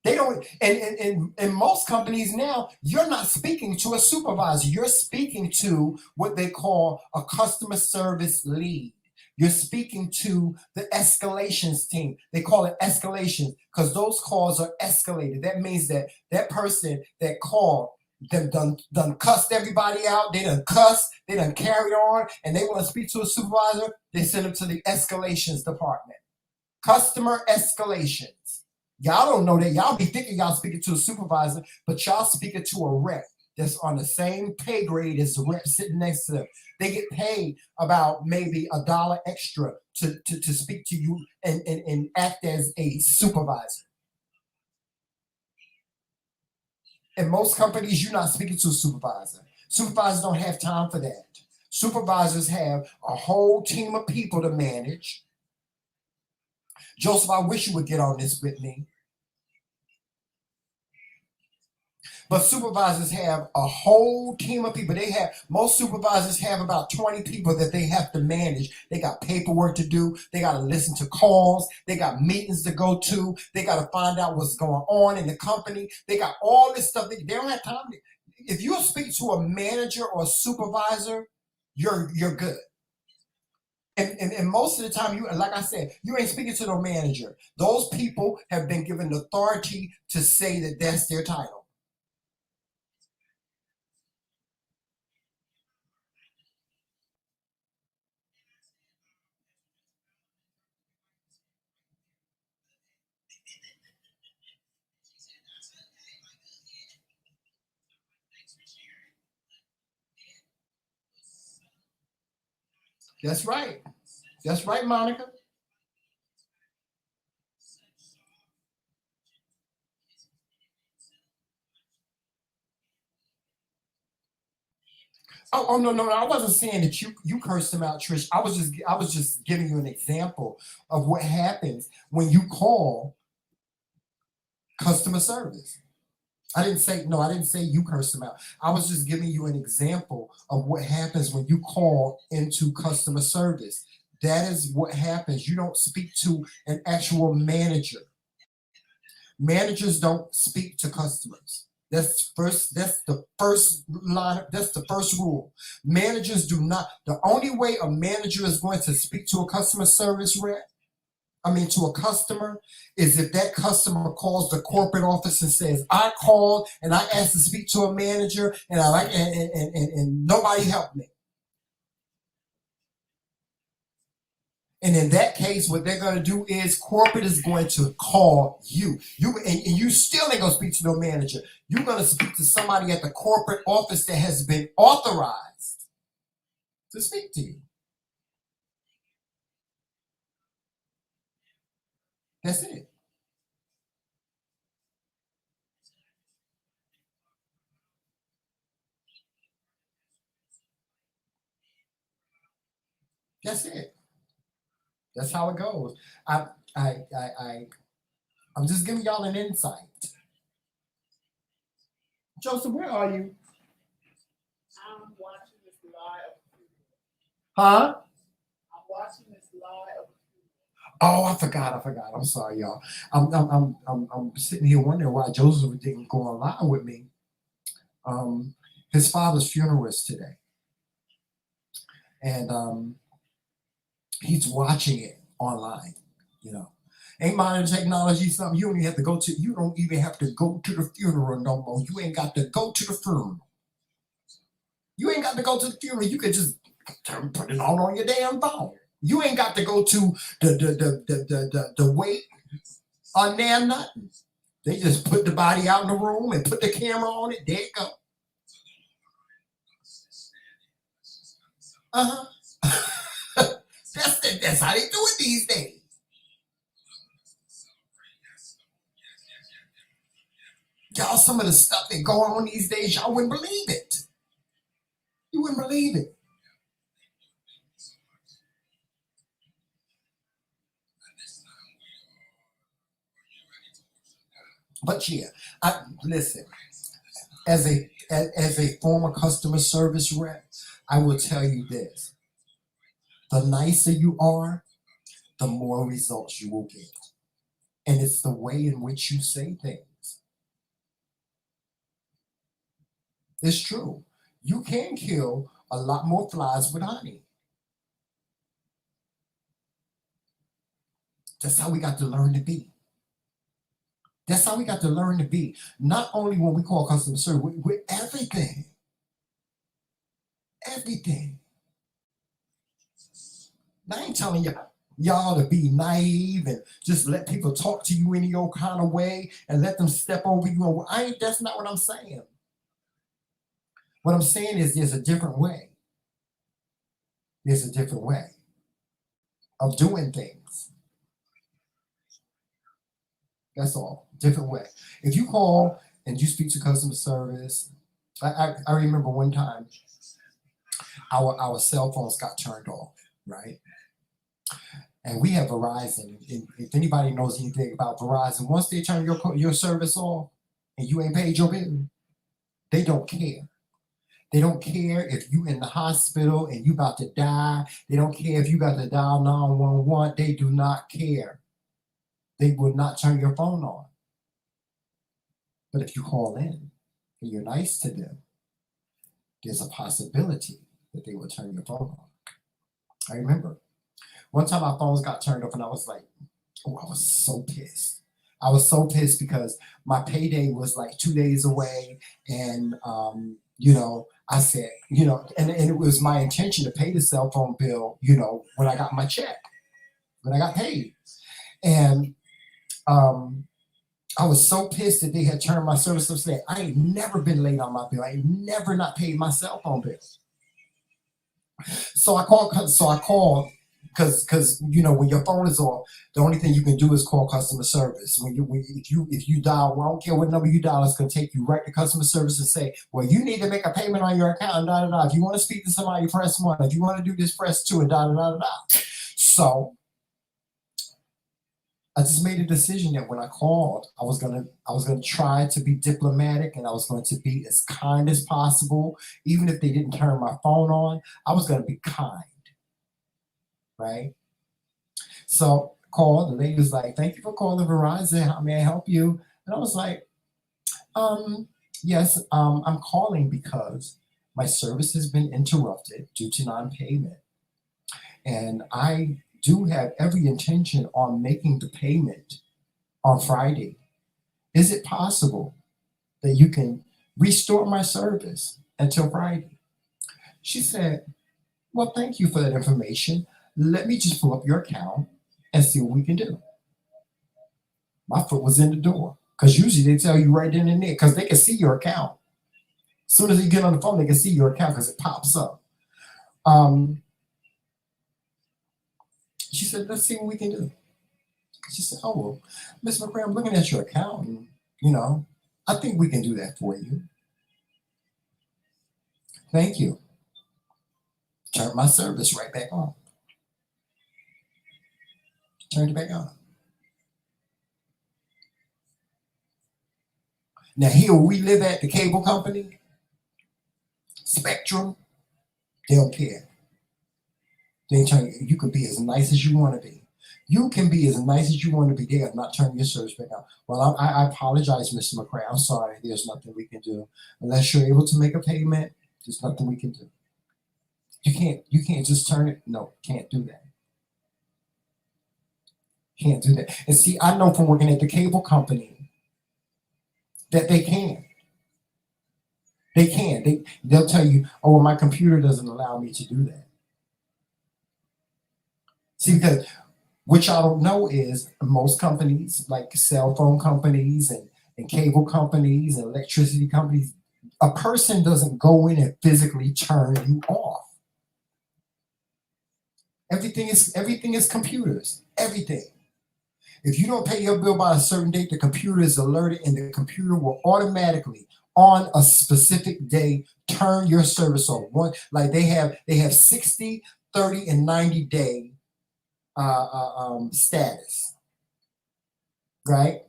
They don't, and in most companies now, you're not speaking to a supervisor. You're speaking to what they call a customer service lead. You're speaking to the escalations team. They call it escalation because those calls are escalated. That means that person that called, them done cussed everybody out. They done cussed. They done carried on, and they want to speak to a supervisor. They send them to the escalations department. Customer escalations. Y'all don't know that. Y'all be thinking y'all speaking to a supervisor, but y'all speaking to a rep that's on the same pay grade as the rep sitting next to them. They get paid about maybe $1 extra to speak to you and act as a supervisor. In most companies, you're not speaking to a supervisor. Supervisors don't have time for that. Supervisors have a whole team of people to manage. Joseph, I wish you would get on this with me. But supervisors have a whole team of people. Most supervisors have about 20 people that they have to manage. They got paperwork to do. They got to listen to calls. They got meetings to go to. They got to find out what's going on in the company. They got all this stuff. They don't have time. If you speak to a manager or a supervisor, you're good. And most of the time, like I said, you ain't speaking to no manager. Those people have been given authority to say that that's their title. That's right. That's right, Monica. Oh no, no, no. I wasn't saying that you cursed him out, Trish. I was just giving you an example of what happens when you call customer service. I didn't say you cursed him out. I was just giving you an example of what happens when you call into customer service. That is what happens. You don't speak to an actual manager. Managers don't speak to customers. That's the first line. That's the first rule. Managers do not. The only way a manager is going to speak to a customer service rep, to a customer, is if that customer calls the corporate office and says, "I called and I asked to speak to a manager, and I like and nobody helped me." And in that case, what they're going to do is corporate is going to call you. And you still ain't going to speak to no manager. You're going to speak to somebody at the corporate office that has been authorized to speak to you. That's it. That's it. That's how it goes. I'm just giving y'all an insight. Joseph, where are you? I'm watching this live. Huh? I'm watching this live. Oh, I forgot. I'm sorry, y'all. I'm sitting here wondering why Joseph didn't go on live with me. His father's funeral is today, and he's watching it online. Ain't modern technology something you don't even have to go to? You don't even have to go to the funeral no more. You ain't got to go to the funeral. You ain't got to go to the funeral. You could just put it all on your damn phone. You ain't got to go to the wait on there, nothing. They just put the body out in the room and put the camera on it. There you go. That's how they do it these days. Y'all, some of the stuff that go on these days, y'all wouldn't believe it. You wouldn't believe it. But yeah, listen. As a former customer service rep, I will tell you this: the nicer you are, the more results you will get, and it's the way in which you say things. It's true. You can kill a lot more flies with honey. That's how we got to learn to be. That's how we got to learn to be. Not only when we call customer service, with everything. Everything. I ain't telling y'all to be naive and just let people talk to you any old kind of way and let them step over you. That's not what I'm saying. What I'm saying is there's a different way. There's a different way of doing things. That's all. Different way. If you call and you speak to customer service, I remember one time our cell phones got turned off, right? And we have Verizon. If anybody knows anything about Verizon, once they turn your service off and you ain't paid your bill, they don't care. They don't care if you in the hospital and you about to die. They don't care if you got to dial 911. They do not care. They will not turn your phone on. But if you call in and you're nice to them, there's a possibility that they will turn your phone on. I remember one time our phones got turned off and I was like, oh, I was so pissed. I was so pissed because my payday was like 2 days away. And, I said, and it was my intention to pay the cell phone bill, when I got my check, when I got paid. And I was so pissed that they had turned my service off. Today. I ain't never been late on my bill. I ain't never not paid my cell phone bill. So I called because you know when your phone is off, the only thing you can do is call customer service. If you dial, well, I don't care what number you dial, it's gonna take you right to customer service and say, well, you need to make a payment on your account and da da da. If you want to speak to somebody, press 1. If you want to do this, press 2 and da da da da da. So I just made a decision that when I called, I was gonna try to be diplomatic and I was going to be as kind as possible. Even if they didn't turn my phone on, I was gonna be kind, right? So called, the lady was like, "Thank you for calling Verizon. How may I help you?" And I was like, yes, I'm calling because my service has been interrupted due to non-payment. And I do have every intention on making the payment on Friday. Is it possible that you can restore my service until Friday? She said, well, thank you for that information. Let me just pull up your account and see what we can do. My foot was in the door because usually they tell you right then and there because they can see your account. As soon as you get on the phone, they can see your account because it pops up. She said, let's see what we can do. She said, oh, well, Ms. McRae, I'm looking at your account and, you know, I think we can do that for you. Thank you. Turned my service right back on. Turned it back on. Now here we live at the cable company, Spectrum, they don't care. They ain't turn you can be as nice as you want to be. You can be as nice as you want to be. They are not turning your service back on. Well, I apologize, Mr. McRae. I'm sorry. There's nothing we can do. Unless you're able to make a payment, there's nothing we can do. You can't just turn it. No, can't do that. Can't do that. And see, I know from working at the cable company that they can. They can. They'll tell you, oh, well, my computer doesn't allow me to do that. See, because what y'all don't know is most companies, like cell phone companies and cable companies and electricity companies, a person doesn't go in and physically turn you off. Everything is computers. Everything. If you don't pay your bill by a certain date, the computer is alerted and the computer will automatically on a specific day turn your service off. One, like they have 60, 30, and 90-day status, right?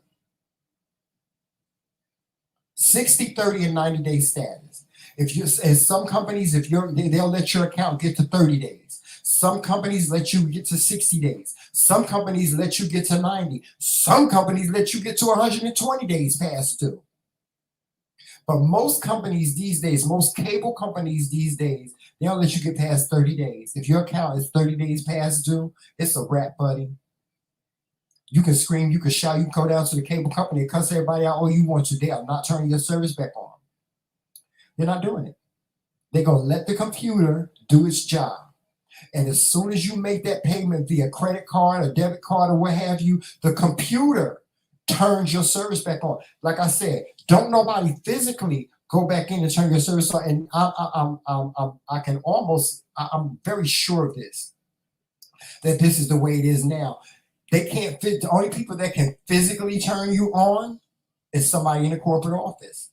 60, 30, and 90-day status. If you, as some companies, they'll let your account get to 30 days. Some companies let you get to 60 days. Some companies let you get to 90. Some companies let you get to 120 days past due. But most companies these days, most cable companies these days, they don't let you get past 30 days. If your account is 30 days past due, it's a wrap, buddy. You can scream, you can shout, you can go down to the cable company and cuss everybody out all you want to. They are not turning your service back on. They're not doing it. They're going to let the computer do its job. And as soon as you make that payment via credit card or debit card or what have you, the computer turns your service back on. Like I said, don't nobody physically go back in and turn your service on. And I'm very sure of this, that this is the way it is now. They can't fit. The only people that can physically turn you on is somebody in the corporate office.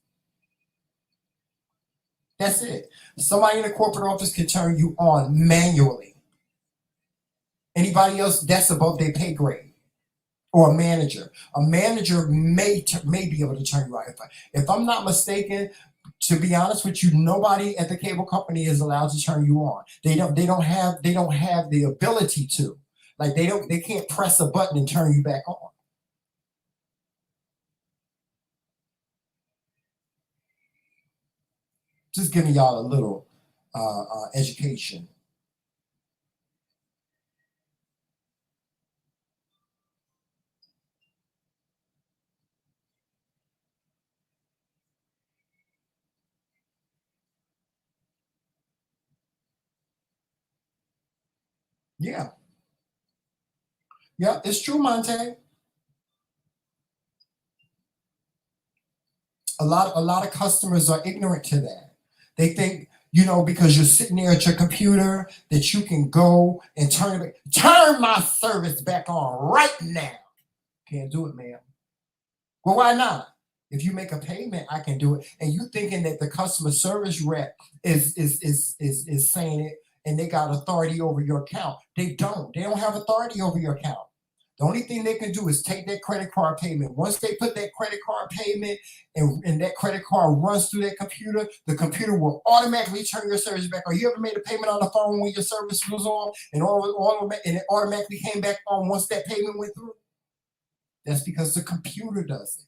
That's it. Somebody in the corporate office can turn you on manually. Anybody else, that's above their pay grade. Or a manager. A manager may be able to turn you on. If I'm not mistaken, to be honest with you, nobody at the cable company is allowed to turn you on. They don't have the ability to. Like they can't press a button and turn you back on. Just giving y'all a little education. Yeah. Yeah, it's true, Monte. A lot of customers are ignorant to that. They think, because you're sitting there at your computer that you can go and turn my service back on right now. Can't do it, ma'am. Well, why not? If you make a payment, I can do it. And you thinking that the customer service rep is saying it and they got authority over your account. They don't. They don't have authority over your account. The only thing they can do is take that credit card payment. Once they put that credit card payment and that credit card runs through that computer, the computer will automatically turn your service back on. You ever made a payment on the phone when your service was on and it automatically came back on once that payment went through? That's because the computer does it.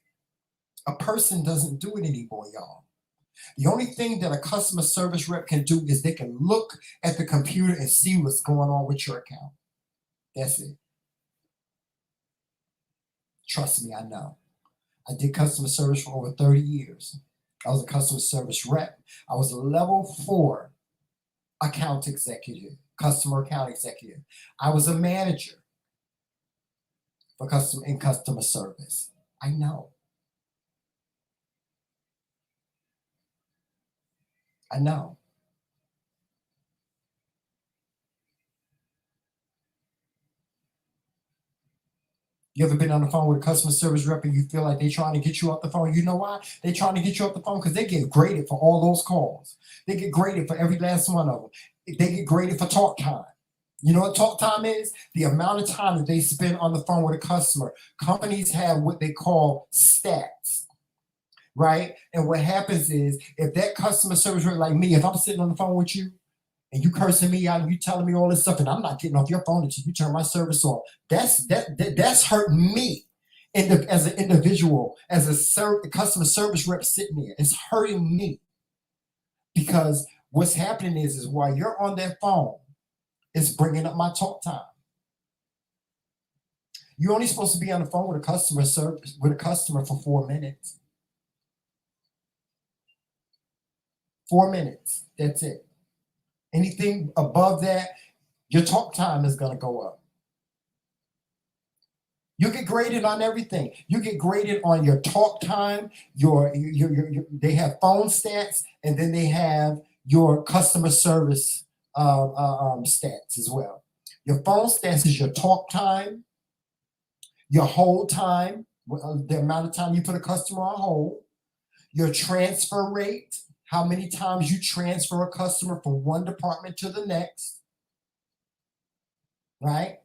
A person doesn't do it anymore, y'all. The only thing that a customer service rep can do is they can look at the computer and see what's going on with your account. That's it. Trust me, I know. I did customer service for over 30 years. I was a customer service rep. I was a level 4 account executive, customer account executive. I was a manager for customer service. I know. I know. You ever been on the phone with a customer service rep and you feel like they're trying to get you off the phone? You know why? They're trying to get you off the phone because they get graded for all those calls. They get graded for every last one of them. They get graded for talk time. You know what talk time is? The amount of time that they spend on the phone with a customer. Companies have what they call stats, right? And what happens is if that customer service rep like me, if I'm sitting on the phone with you and you cursing me out and you telling me all this stuff and I'm not getting off your phone until you turn my service on, that's hurting me as an individual, as a customer service rep sitting there. It's hurting me because what's happening is while you're on that phone, it's bringing up my talk time. You're only supposed to be on the phone with a customer for 4 minutes. 4 minutes. That's it. Anything above that, your talk time is going to go up. You get graded on everything. You get graded on your talk time. They have phone stats, and then they have your customer service stats as well. Your phone stats is your talk time, your hold time, the amount of time you put a customer on hold, your transfer rate, how many times you transfer a customer from one department to the next, right?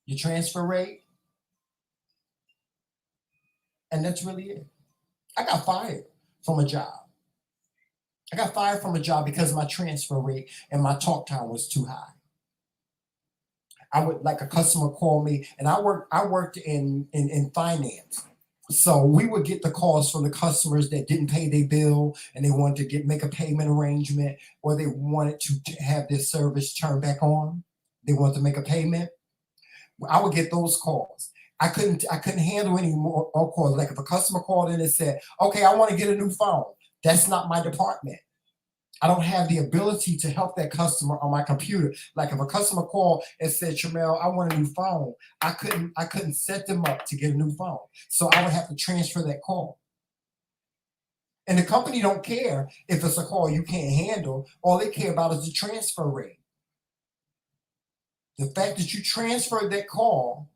Your transfer rate. And that's really it. I got fired from a job. I got fired from a job because my transfer rate and my talk time was too high. I would like a customer call me, and I worked in finance. So we would get the calls from the customers that didn't pay their bill and they wanted to make a payment arrangement, or they wanted to have their service turned back on. They wanted to make a payment. I would get those calls. I couldn't handle any more calls. Like if a customer called in and said, okay, I want to get a new phone. That's not my department. I don't have the ability to help that customer on my computer. Like if a customer called and said, Tramel, I want a new phone, I couldn't set them up to get a new phone. So I would have to transfer that call. And the company don't care if it's a call you can't handle. All they care about is the transfer rate. The fact that you transferred that call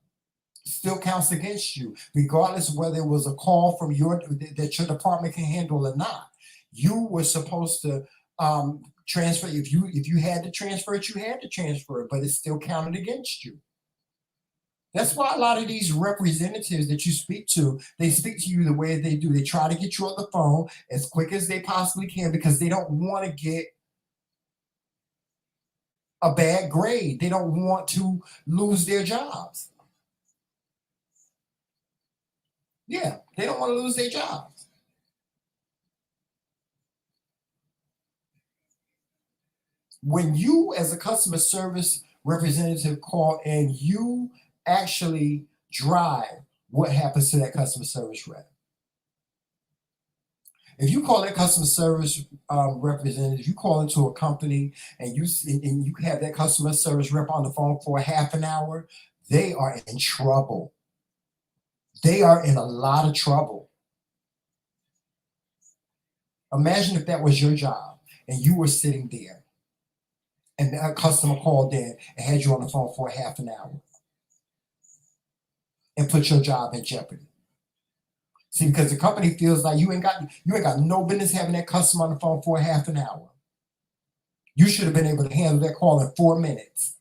still counts against you, regardless of whether it was a call from that your department can handle or not. You were supposed to transfer. If you had to transfer it, you had to transfer it, but it still counted against you. That's why a lot of these representatives that you speak to, they speak to you the way they do. They try to get you on the phone as quick as they possibly can because they don't want to get a bad grade. They don't want to lose their jobs. Yeah, they don't want to lose their jobs. When you, as a customer service representative, call and you actually drive what happens to that customer service rep. If you call that customer service representative, you call into a company and you have that customer service rep on the phone for a half an hour, they are in trouble. They are in a lot of trouble. Imagine if that was your job and you were sitting there and a customer called in and had you on the phone for a half an hour and put your job in jeopardy. See, because the company feels like you ain't got no business having that customer on the phone for a half an hour. You should have been able to handle that call in 4 minutes.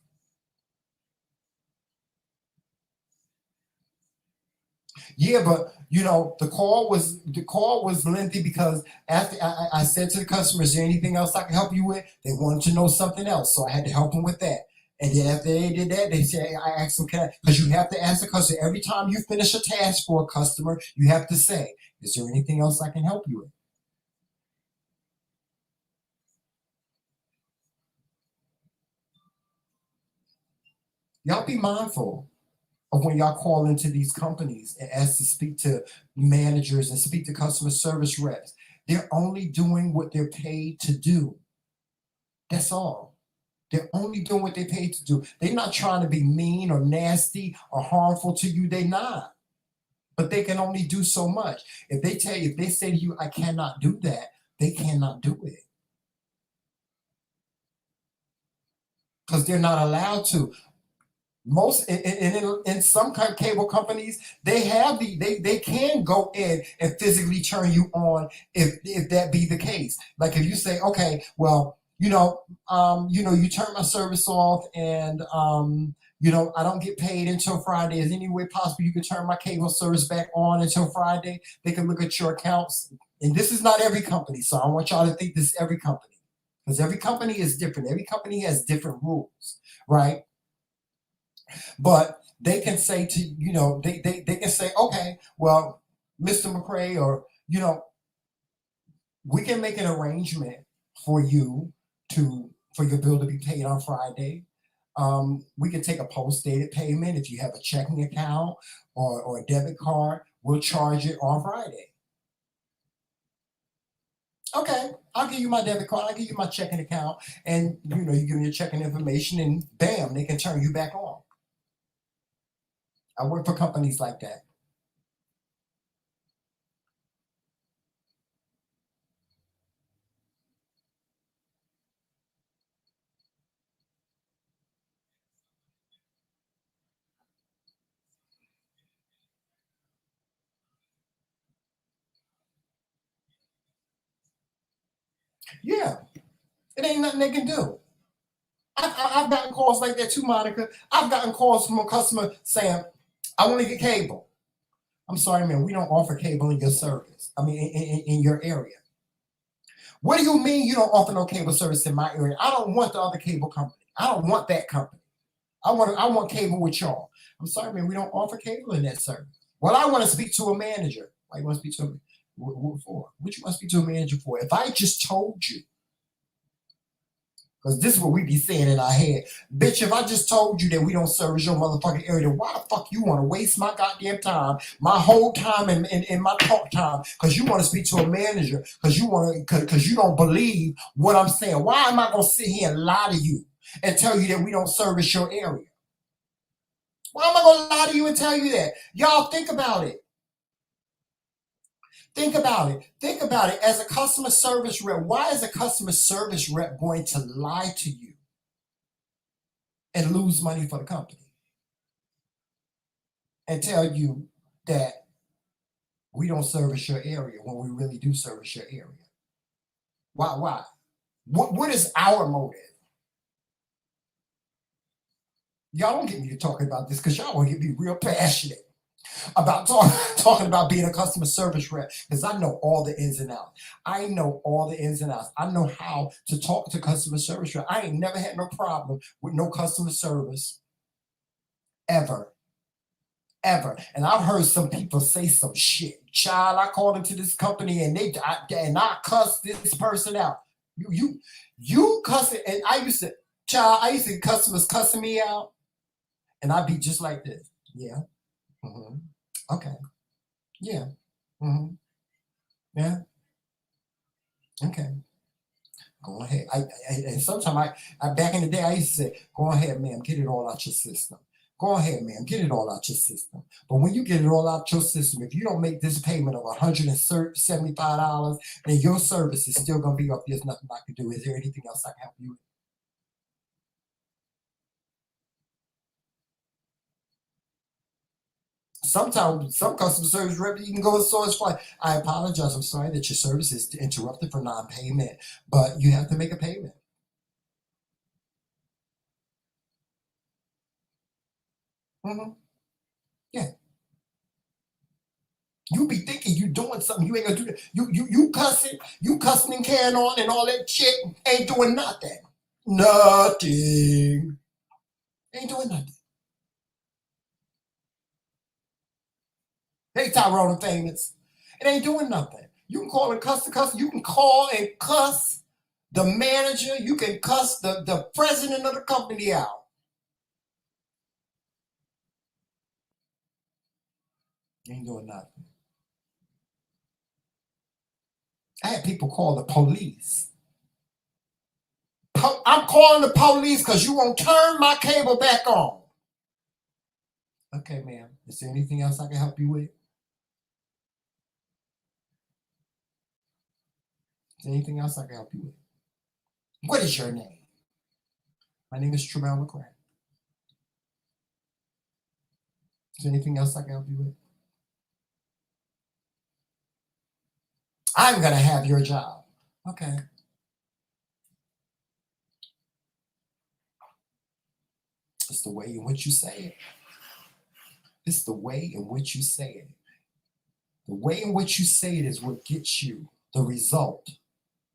Yeah, but the call was lengthy because after I said to the customer, "Is there anything else I can help you with?" They wanted to know something else, so I had to help them with that. And then after they did that, they said, I asked them, because you have to ask the customer every time you finish a task for a customer, you have to say, "Is there anything else I can help you with?" Y'all be mindful of when y'all call into these companies and ask to speak to managers and speak to customer service reps. They're only doing what they're paid to do. That's all. They're only doing what they're paid to do. They're not trying to be mean or nasty or harmful to you. They're not. But they can only do so much. If they say to you, "I cannot do that," they cannot do it. Because they're not allowed to. Most in some kind of cable companies, they can go in and physically turn you on if that be the case. Like if you say, "Okay, well, you turn my service off and I don't get paid until Friday. Is there any way possible you can turn my cable service back on until Friday?" They can look at your accounts. And this is not every company, so I want y'all to think this is every company. Because every company is different. Every company has different rules, right? But they can say they can say, "Okay, well, Mr. McCray, or we can make an arrangement for you for your bill to be paid on Friday. We can take a post-dated payment if you have a checking account or a debit card. We'll charge it on Friday." "Okay, I'll give you my debit card. I'll give you my checking account, and you give me your checking information, and bam, they can turn you back on." I work for companies like that. Yeah, it ain't nothing they can do. I've gotten calls like that too, Monica. I've gotten calls from a customer saying, "I want to get cable." "I'm sorry, man, we don't offer cable in your service. I mean, in your area." "What do you mean you don't offer no cable service in my area? I don't want the other cable company. I don't want that company. I want cable with y'all." "I'm sorry, man, we don't offer cable in that service." "Well, I want to speak to a manager." "Why you want to speak to a what for? What you want to speak to a manager for?" If I just told you, because this is what we be saying in our head. "Bitch, if I just told you that we don't service your motherfucking area, why the fuck you want to waste my goddamn time, my whole time and my talk time, because you want to speak to a manager, because you don't believe what I'm saying? Why am I going to sit here and lie to you and tell you that we don't service your area? Why am I going to lie to you and tell you that?" Y'all think about it. Think about it. Think about it. As a customer service rep, why is a customer service rep going to lie to you and lose money for the company and tell you that we don't service your area when we really do service your area? Why? Why? What is our motive? Y'all don't get me to talking about this because y'all want to get me real passionate about talking about being a customer service rep, because I know all the ins and outs. I know all the ins and outs. I know how to talk to customer service rep. I ain't never had no problem with no customer service ever. Ever. And I've heard some people say some shit. "Child, I called into this company and I cussed this person out." You cussing, and I used to customers cussing me out, and I'd be just like this. "Yeah. Mm-hmm. Okay. Yeah. Mm-hmm. Yeah. Okay. Go ahead." And sometimes I back in the day I used to say, "Go ahead, ma'am, get it all out your system." Go ahead, man, get it all out your system. But when you get it all out your system, if you don't make this payment of $175, then your service is still gonna be up. There's nothing I can do. Is there anything else I can help you with? Sometimes some customer service rep, you can go so as far. I apologize. I'm sorry that your service is interrupted for non-payment, but you have to make a payment. hmm Yeah. You be thinking you doing something, you ain't gonna do that. You cussing and carrying on and all that shit, ain't doing nothing. Nothing. Ain't doing nothing. Hey, Tyrone and Famous. It ain't doing nothing. You can call and cuss the cuss. You can call and cuss the manager. You can cuss the president of the company out. Ain't doing nothing. I had people call the police. I'm calling the police because you won't turn my cable back on. Okay, ma'am. Is there anything else I can help you with? Is there anything else I can help you with? What is your name? My name is Tramel McCray. Is there anything else I can help you with? I'm gonna have your job. Okay. It's the way in which you say it. It's the way in which you say it. The way in which you say it is what gets you the result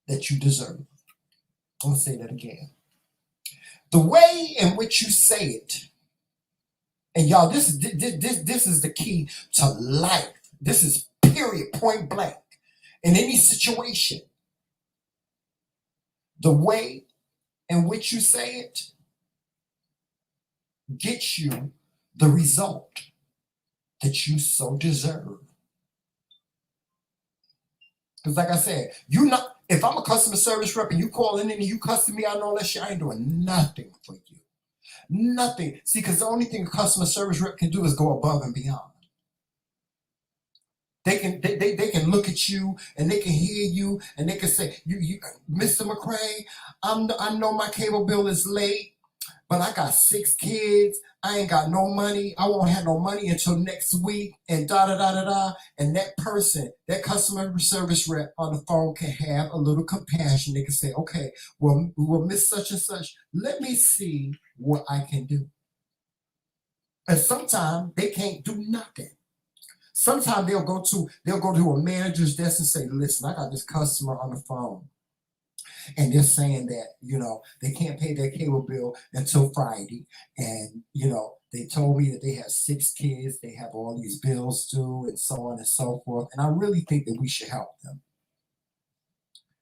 that you deserve. I'm gonna say that again. The way in which you say it, and y'all, this is the key to life. This is period, point blank. In any situation, the way in which you say it gets you the result that you so deserve. Because like I said, you not if I'm a customer service rep and you calling in and you cussing me out and all that shit, I ain't doing nothing for you. Nothing. See, because the only thing a customer service rep can do is go above and beyond. They can look at you and they can hear you and they can say, you Mr. McCray, I know my cable bill is late, but I got 6 kids. I ain't got no money. I won't have no money until next week, and da da da da da. And that person, that customer service rep on the phone can have a little compassion. They can say, okay, well, Miss Such and Such, let me see what I can do. And sometimes they can't do nothing. Sometimes they'll go to a manager's desk and say, listen, I got this customer on the phone. And they're saying that, they can't pay their cable bill until Friday. And, they told me that they have 6 kids, they have all these bills due, and so on and so forth. And I really think that we should help them.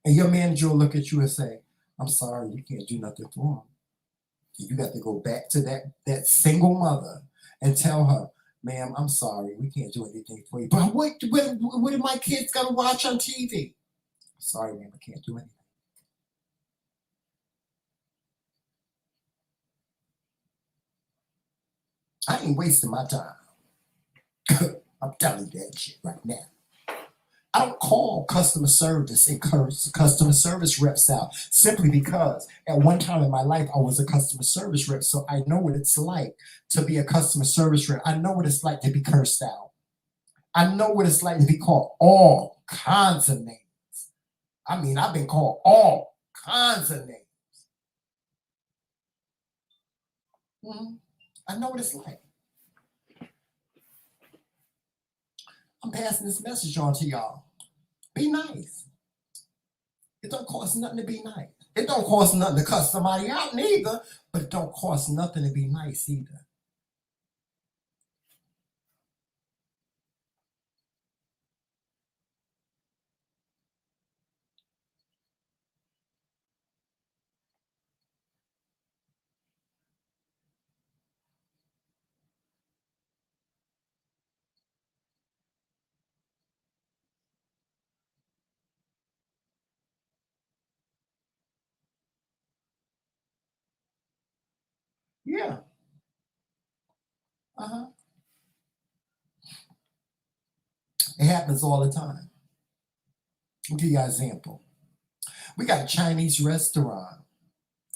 And your manager will look at you and say, I'm sorry, we can't do nothing for them. You got to go back to that single mother and tell her, ma'am, I'm sorry, we can't do anything for you. But what do my kids got to watch on TV? Sorry, ma'am, I can't do anything. I ain't wasting my time. I'm telling you that shit right now. I don't call customer service and customer service reps out simply because at one time in my life I was a customer service rep, so I know what it's like to be a customer service rep. I know what it's like to be cursed out. I know what it's like to be called all kinds of names. I mean, I've been called all kinds of names. I know what it's like. I'm passing this message on to y'all. Be nice. It don't cost nothing to be nice. It don't cost nothing to cuss somebody out neither, but it don't cost nothing to be nice either. Yeah. Uh-huh. It happens all the time. I'll give you an example. We got a Chinese restaurant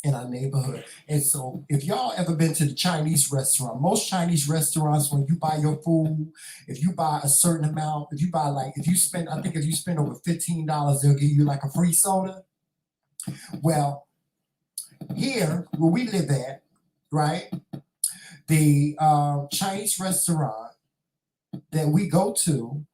in our neighborhood. And so if y'all ever been to the Chinese restaurant, most Chinese restaurants, when you buy your food, if you buy a certain amount, if you buy like, if you spend, I think if you spend over $15, they'll give you like a free soda. Well, here where we live at, right, the Chinese restaurant that we go to,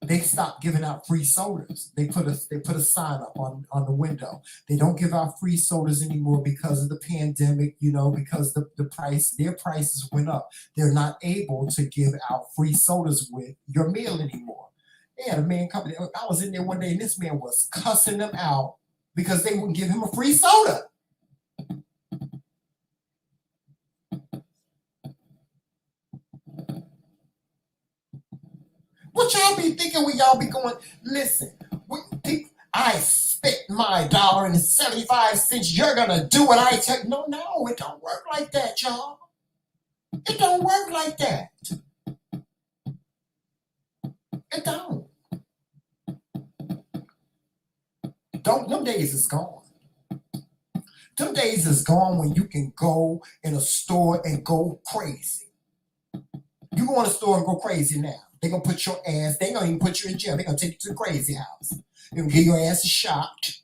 they stopped giving out free sodas. They put a sign up on the window. They don't give out free sodas anymore because of the pandemic, you know, because their prices went up. They're not able to give out free sodas with your meal anymore. They had a man company. I was in there one day and this man was cussing them out because they wouldn't give him a free soda. What y'all be thinking when y'all be going, listen, I spent my $1.75. You're going to do what I tell you. No, it don't work like that, y'all. It don't work like that. It don't. Them days is gone. Them days is gone when you can go in a store and go crazy. You go in a store and go crazy now. They're going to put your ass, they ain't going to even put you in jail. They're going to take you to the crazy house. They're going to get your ass a shot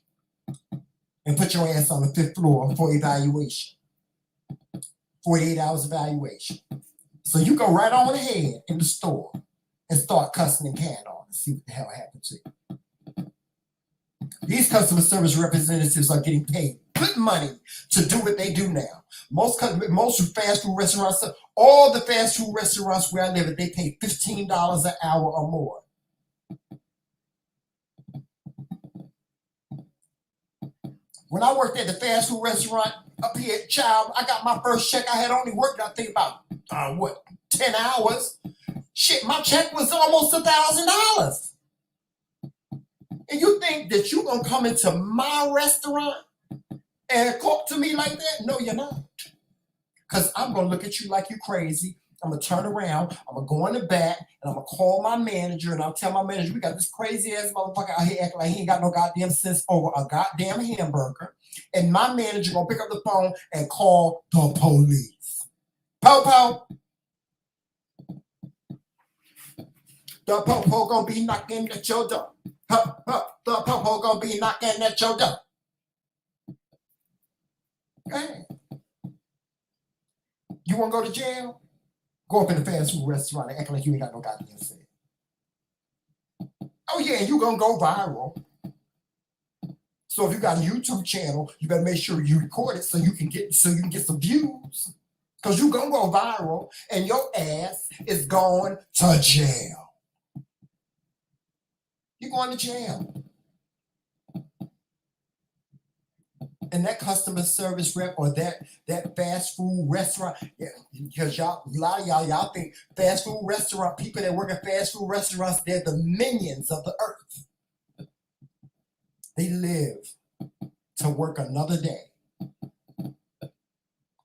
and put your ass on the 5th floor for evaluation. 48 hours evaluation. So you go right on ahead in the store and start cussing and can on and see what the hell happened to you. These customer service representatives are getting paid good money to do what they do now. Most fast food restaurants, all the fast food restaurants where I live, they pay $15 an hour or more. When I worked at the fast food restaurant up here at Child, I got my first check. I had only worked, I think, about 10 hours. Shit, my check was almost $1,000. And you think that you're gonna come into my restaurant and talk to me like that? No, you're not. Because I'm gonna look at you like you crazy. I'm gonna turn around, I'm gonna go in the back, and I'm gonna call my manager, and I'll tell my manager, we got this crazy ass motherfucker out here acting like he ain't got no goddamn sense over a goddamn hamburger. And my manager gonna pick up the phone and call the police. Po-po. The po-po gonna be knocking at your door. The po-po gonna be knocking at your door. Hey. You wanna go to jail? Go up in the fast food restaurant and act like you ain't got no goddamn sense. Oh yeah, you gonna go viral. So if you got a YouTube channel, you better make sure you record it so you can get some views. Because you gonna go viral and your ass is going to jail. You're going to jail. And that customer service rep or that fast food restaurant, yeah, because a lot of y'all think fast food restaurant, people that work at fast food restaurants, they're the minions of the earth. They live to work another day.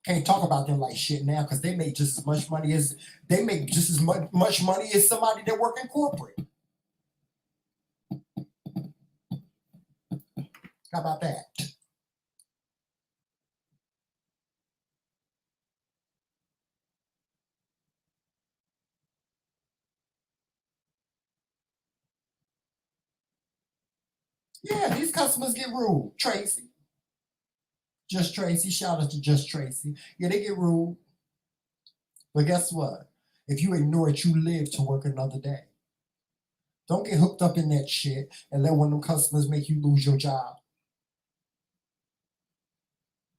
Can't talk about them like shit now because they make just as much money as much money as somebody that work in corporate. How about that? Yeah, these customers get rude. Tracy. Just Tracy. Shout out to Just Tracy. Yeah, they get rude. But guess what? If you ignore it, you live to work another day. Don't get hooked up in that shit and let one of them customers make you lose your job.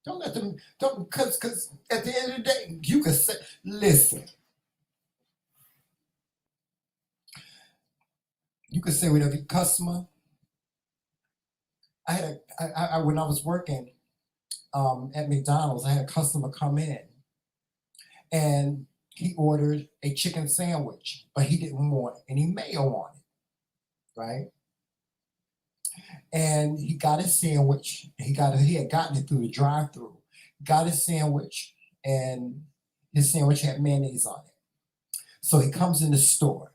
Don't let them, because at the end of the day, you can say, listen. You can say with every customer. When I was working at McDonald's, I had a customer come in and he ordered a chicken sandwich, but he didn't want any mayo on it, right? And he got his sandwich. He had gotten it through the drive-through. Got his sandwich, and his sandwich had mayonnaise on it. So he comes in the store.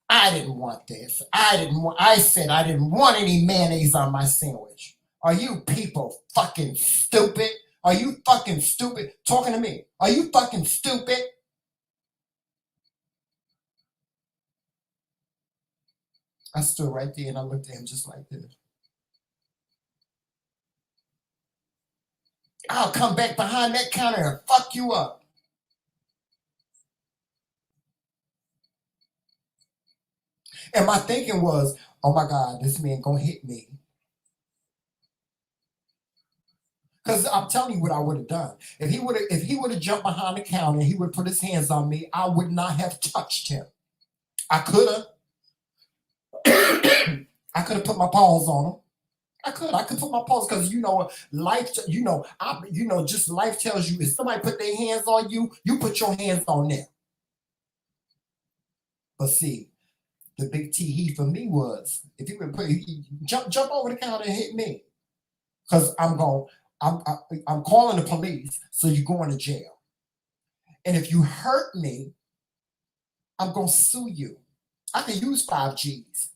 I didn't want this. I said I didn't want any mayonnaise on my sandwich. Are you people fucking stupid? Are you fucking stupid? Talking to me. Are you fucking stupid? I stood right there and I looked at him just like this. I'll come back behind that counter and fuck you up. And my thinking was, oh my God, this man gonna hit me. Because I'm telling you what I would have done. If he would have jumped behind the counter and he would have put his hands on me, I would not have touched him. I could have. I could have put my paws on him. I could put my paws because life, just life tells you if somebody put their hands on you, you put your hands on them. But see, the big T for me was if he would jump over the counter and hit me, because I'm calling the police, so you're going to jail. And if you hurt me, I'm gonna sue you. I can use 5 G's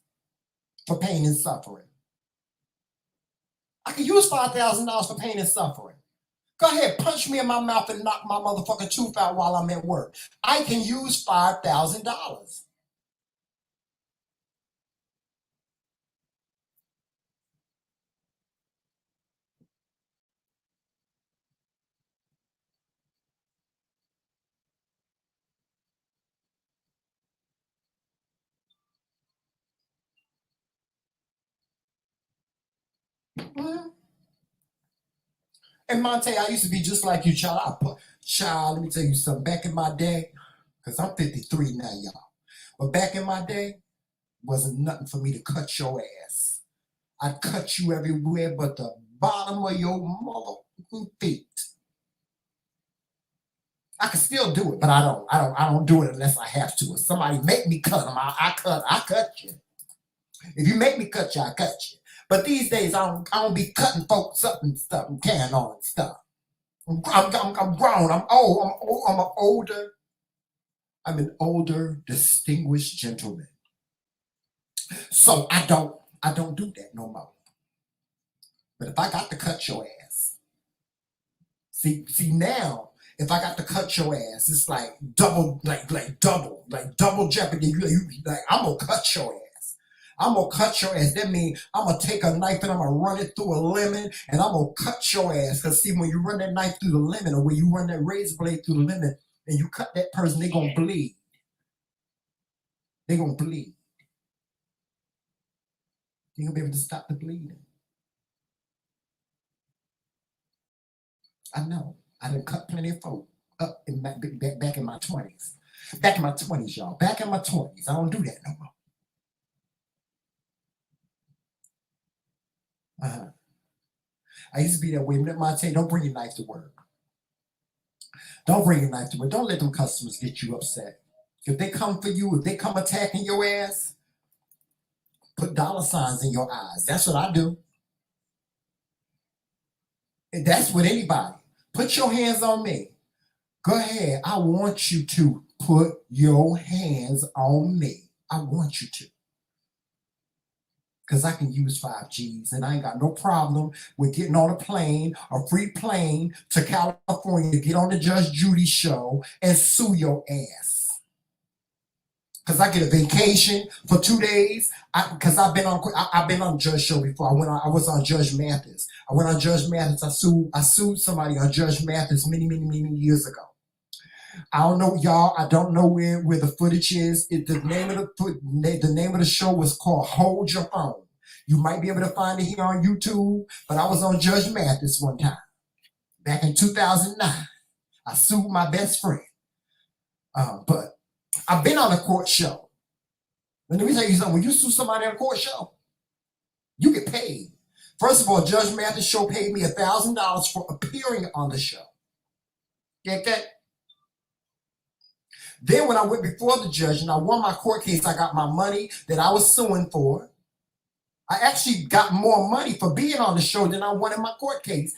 for pain and suffering. I can use $5,000 for pain and suffering. Go ahead, punch me in my mouth and knock my motherfucking tooth out while I'm at work. I can use $5,000. Mm-hmm. And Monte, I used to be just like you, child. Child, let me tell you something. Back in my day, because I'm 53 now, y'all. But back in my day, wasn't nothing for me to cut your ass. I'd cut you everywhere but the bottom of your motherfucking feet. I can still do it, but I don't do it unless I have to. If somebody make me cut them, I cut you. If you make me cut you, I cut you. But these days, I don't be cutting folks up and stuff and carrying on and stuff. I'm grown. I'm old. I'm an older, distinguished gentleman. So I don't do that no more. But if I got to cut your ass, see now, if I got to cut your ass, it's like double jeopardy. I'm gonna cut your ass. I'm gonna cut your ass. That means I'm gonna take a knife and I'm gonna run it through a lemon and I'm gonna cut your ass. Because see, when you run that knife through the lemon or when you run that razor blade through the lemon and you cut that person, they're gonna bleed. They're gonna bleed. You're gonna be able to stop the bleeding. I know. I done cut plenty of folk up back in my 20s. Back in my 20s, y'all. Back in my 20s. I don't do that no more. I used to be that way. Monte, don't bring your knife to work. Don't bring your knife to work. Don't let them customers get you upset. If they come for you, if they come attacking your ass, put dollar signs in your eyes. That's what I do. And that's with anybody. Put your hands on me. Go ahead. I want you to put your hands on me. I want you to. Because I can use 5 G's and I ain't got no problem with getting on a plane, a free plane to California to get on the Judge Judy show and sue your ass. Because I get a vacation for 2 days. Because I've been on Judge show before. I was on Judge Mathis. I went on Judge Mathis. I sued somebody on Judge Mathis many years ago. I don't know, y'all. I don't know where the footage is. The name of the show was called Hold Your Phone. You might be able to find it here on YouTube, but I was on Judge Mathis one time. Back in 2009. I sued my best friend. But I've been on a court show. Let me tell you something. When you sue somebody on a court show, you get paid. First of all, Judge Mathis show paid me $1,000 for appearing on the show. Get that? Then when I went before the judge and I won my court case, I got my money that I was suing for. I actually got more money for being on the show than I won in my court case.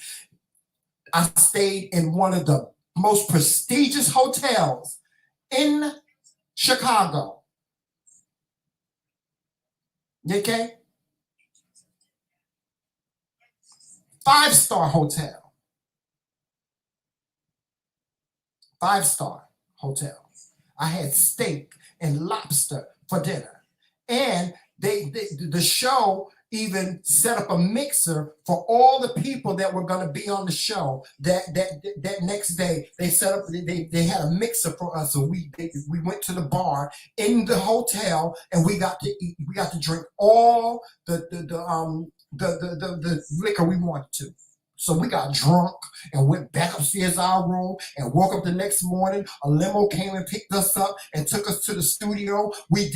I stayed in one of the most prestigious hotels in Chicago. Okay? 5-star hotel. 5-star hotel. I had steak and lobster for dinner. And the show even set up a mixer for all the people that were going to be on the show. That next day, they set up. They had a mixer for us, so we went to the bar in the hotel, and we got to eat. We got to drink all the liquor we wanted to. So we got drunk and went back upstairs our room and woke up the next morning. A limo came and picked us up and took us to the studio. We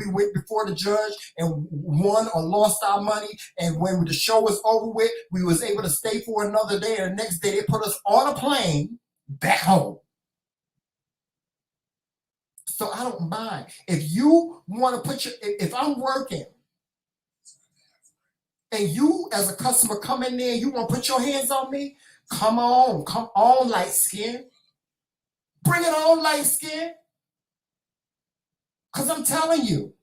went before the judge and won or lost our money. And when the show was over with, we was able to stay for another day. And the next day they put us on a plane back home. So I don't mind. If you want to if I'm working, and you, as a customer, come in there, you want to put your hands on me? Come on, light skin. Bring it on, light skin. Because I'm telling you,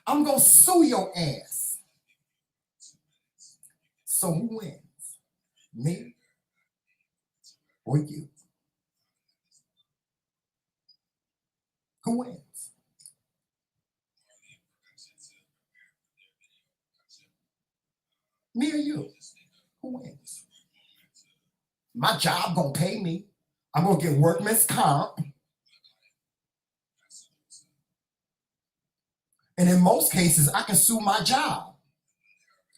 I'm going to sue your ass. So who wins? Me or you? Who wins? Me or you? Who wins? My job gonna pay me. I'm gonna get workman's comp. And in most cases, I can sue my job.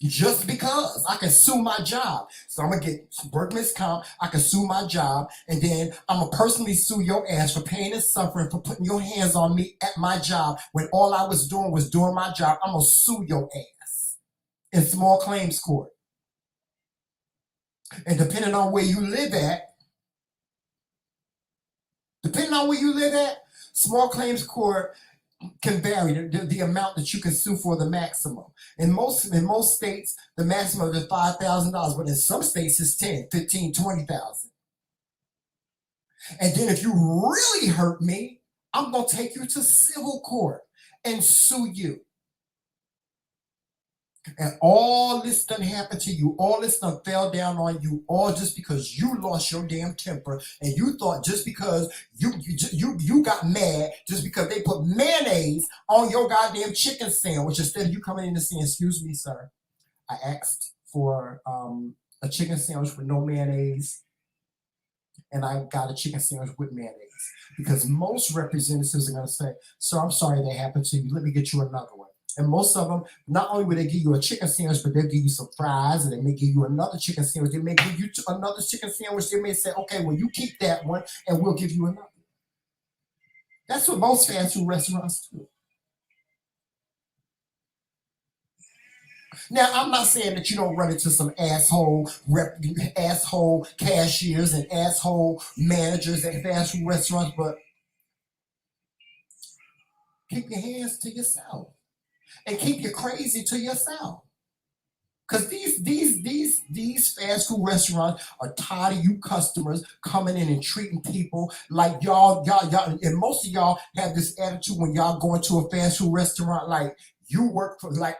Just because I can sue my job. So I'm gonna get workman's comp, I can sue my job, and then I'm gonna personally sue your ass for pain and suffering, for putting your hands on me at my job when all I was doing my job. I'm gonna sue your ass in small claims court. And depending on where you live at, small claims court can vary the amount that you can sue for the maximum. In most states, the maximum is $5,000, but in some states it's 10, 15, 20,000. And then if you really hurt me, I'm gonna take you to civil court and sue you. And all this done happened to you, all this done fell down on you, all just because you lost your damn temper, and you thought just because you got mad, just because they put mayonnaise on your goddamn chicken sandwich, instead of you coming in and saying, "Excuse me, sir, I asked for a chicken sandwich with no mayonnaise, and I got a chicken sandwich with mayonnaise." Because most representatives are going to say, "Sir, I'm sorry that happened to you. Let me get you another one." And most of them, not only will they give you a chicken sandwich, but they'll give you some fries, and they may give you another chicken sandwich. They may give you another chicken sandwich. They may say, "Okay, well, you keep that one, and we'll give you another." That's what most fast food restaurants do. Now, I'm not saying that you don't run into some asshole cashiers and asshole managers at fast food restaurants, but keep your hands to yourself. And keep your crazy to yourself. Because these fast food restaurants are tired of you customers coming in and treating people like y'all, and most of y'all have this attitude when y'all go into a fast food restaurant, like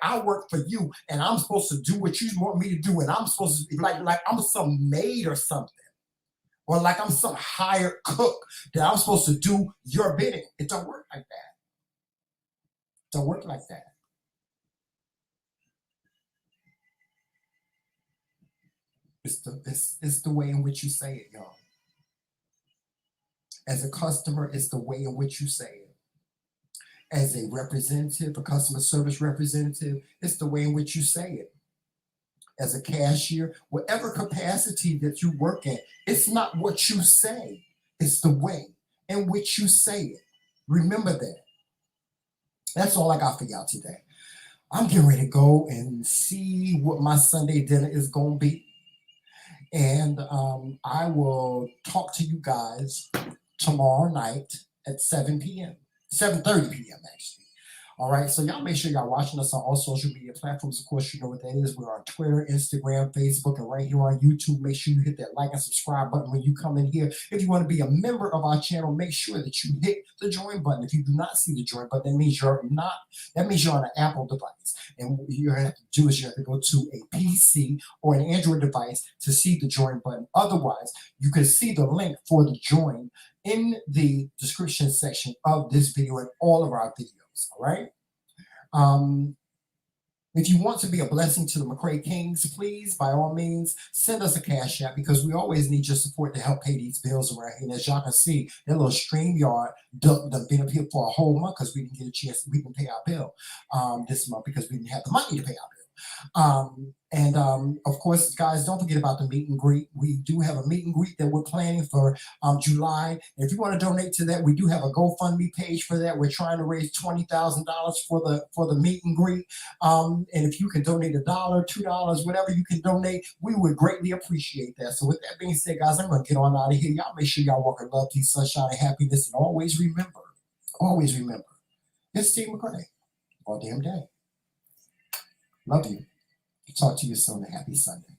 I work for you, and I'm supposed to do what you want me to do, and I'm supposed to be like I'm some maid or something. Or like I'm some hired cook that I'm supposed to do your bidding. It don't work like that. It don't work like that. It's the way in which you say it, y'all. As a customer, it's the way in which you say it. As a representative, a customer service representative, it's the way in which you say it. As a cashier, whatever capacity that you work in, it's not what you say, it's the way in which you say it. Remember that. That's all I got for y'all today. I'm getting ready to go and see what my Sunday dinner is going to be. And I will talk to you guys tomorrow night at 7 p.m. 7:30 p.m. actually All right, so y'all make sure y'all watching us on all social media platforms. Of course, you know what that is. We're on Twitter, Instagram, Facebook, and right here on YouTube. Make sure you hit that like and subscribe button when you come in here. If you want to be a member of our channel, make sure that you hit the join button. If you do not see the join button, that means you're not. That means you're on an Apple device, and what you have to do is you have to go to a PC or an Android device to see the join button. Otherwise, you can see the link for the join in the description section of this video and all of our videos. All right. If you want to be a blessing to the McCray Kings, please, by all means, send us a cash app because we always need your support to help pay these bills around here. And as y'all can see, that little StreamYard done been up here for a whole month because we didn't get a chance. We didn't pay our bill this month because we didn't have the money to pay our bill. Of course, guys, don't forget about the meet and greet. We do have a meet and greet that we're planning for July. And if you want to donate to that, we do have a GoFundMe page for that. We're trying to raise $20,000 for the meet and greet. And if you can donate $1, $2, whatever you can donate, we would greatly appreciate that. So with that being said, guys, I'm going to get on out of here. Y'all make sure y'all walk in love, peace, sunshine, and happiness. And always remember, it's Steve McCray all damn day. Love you. Talk to you soon. Happy Sunday.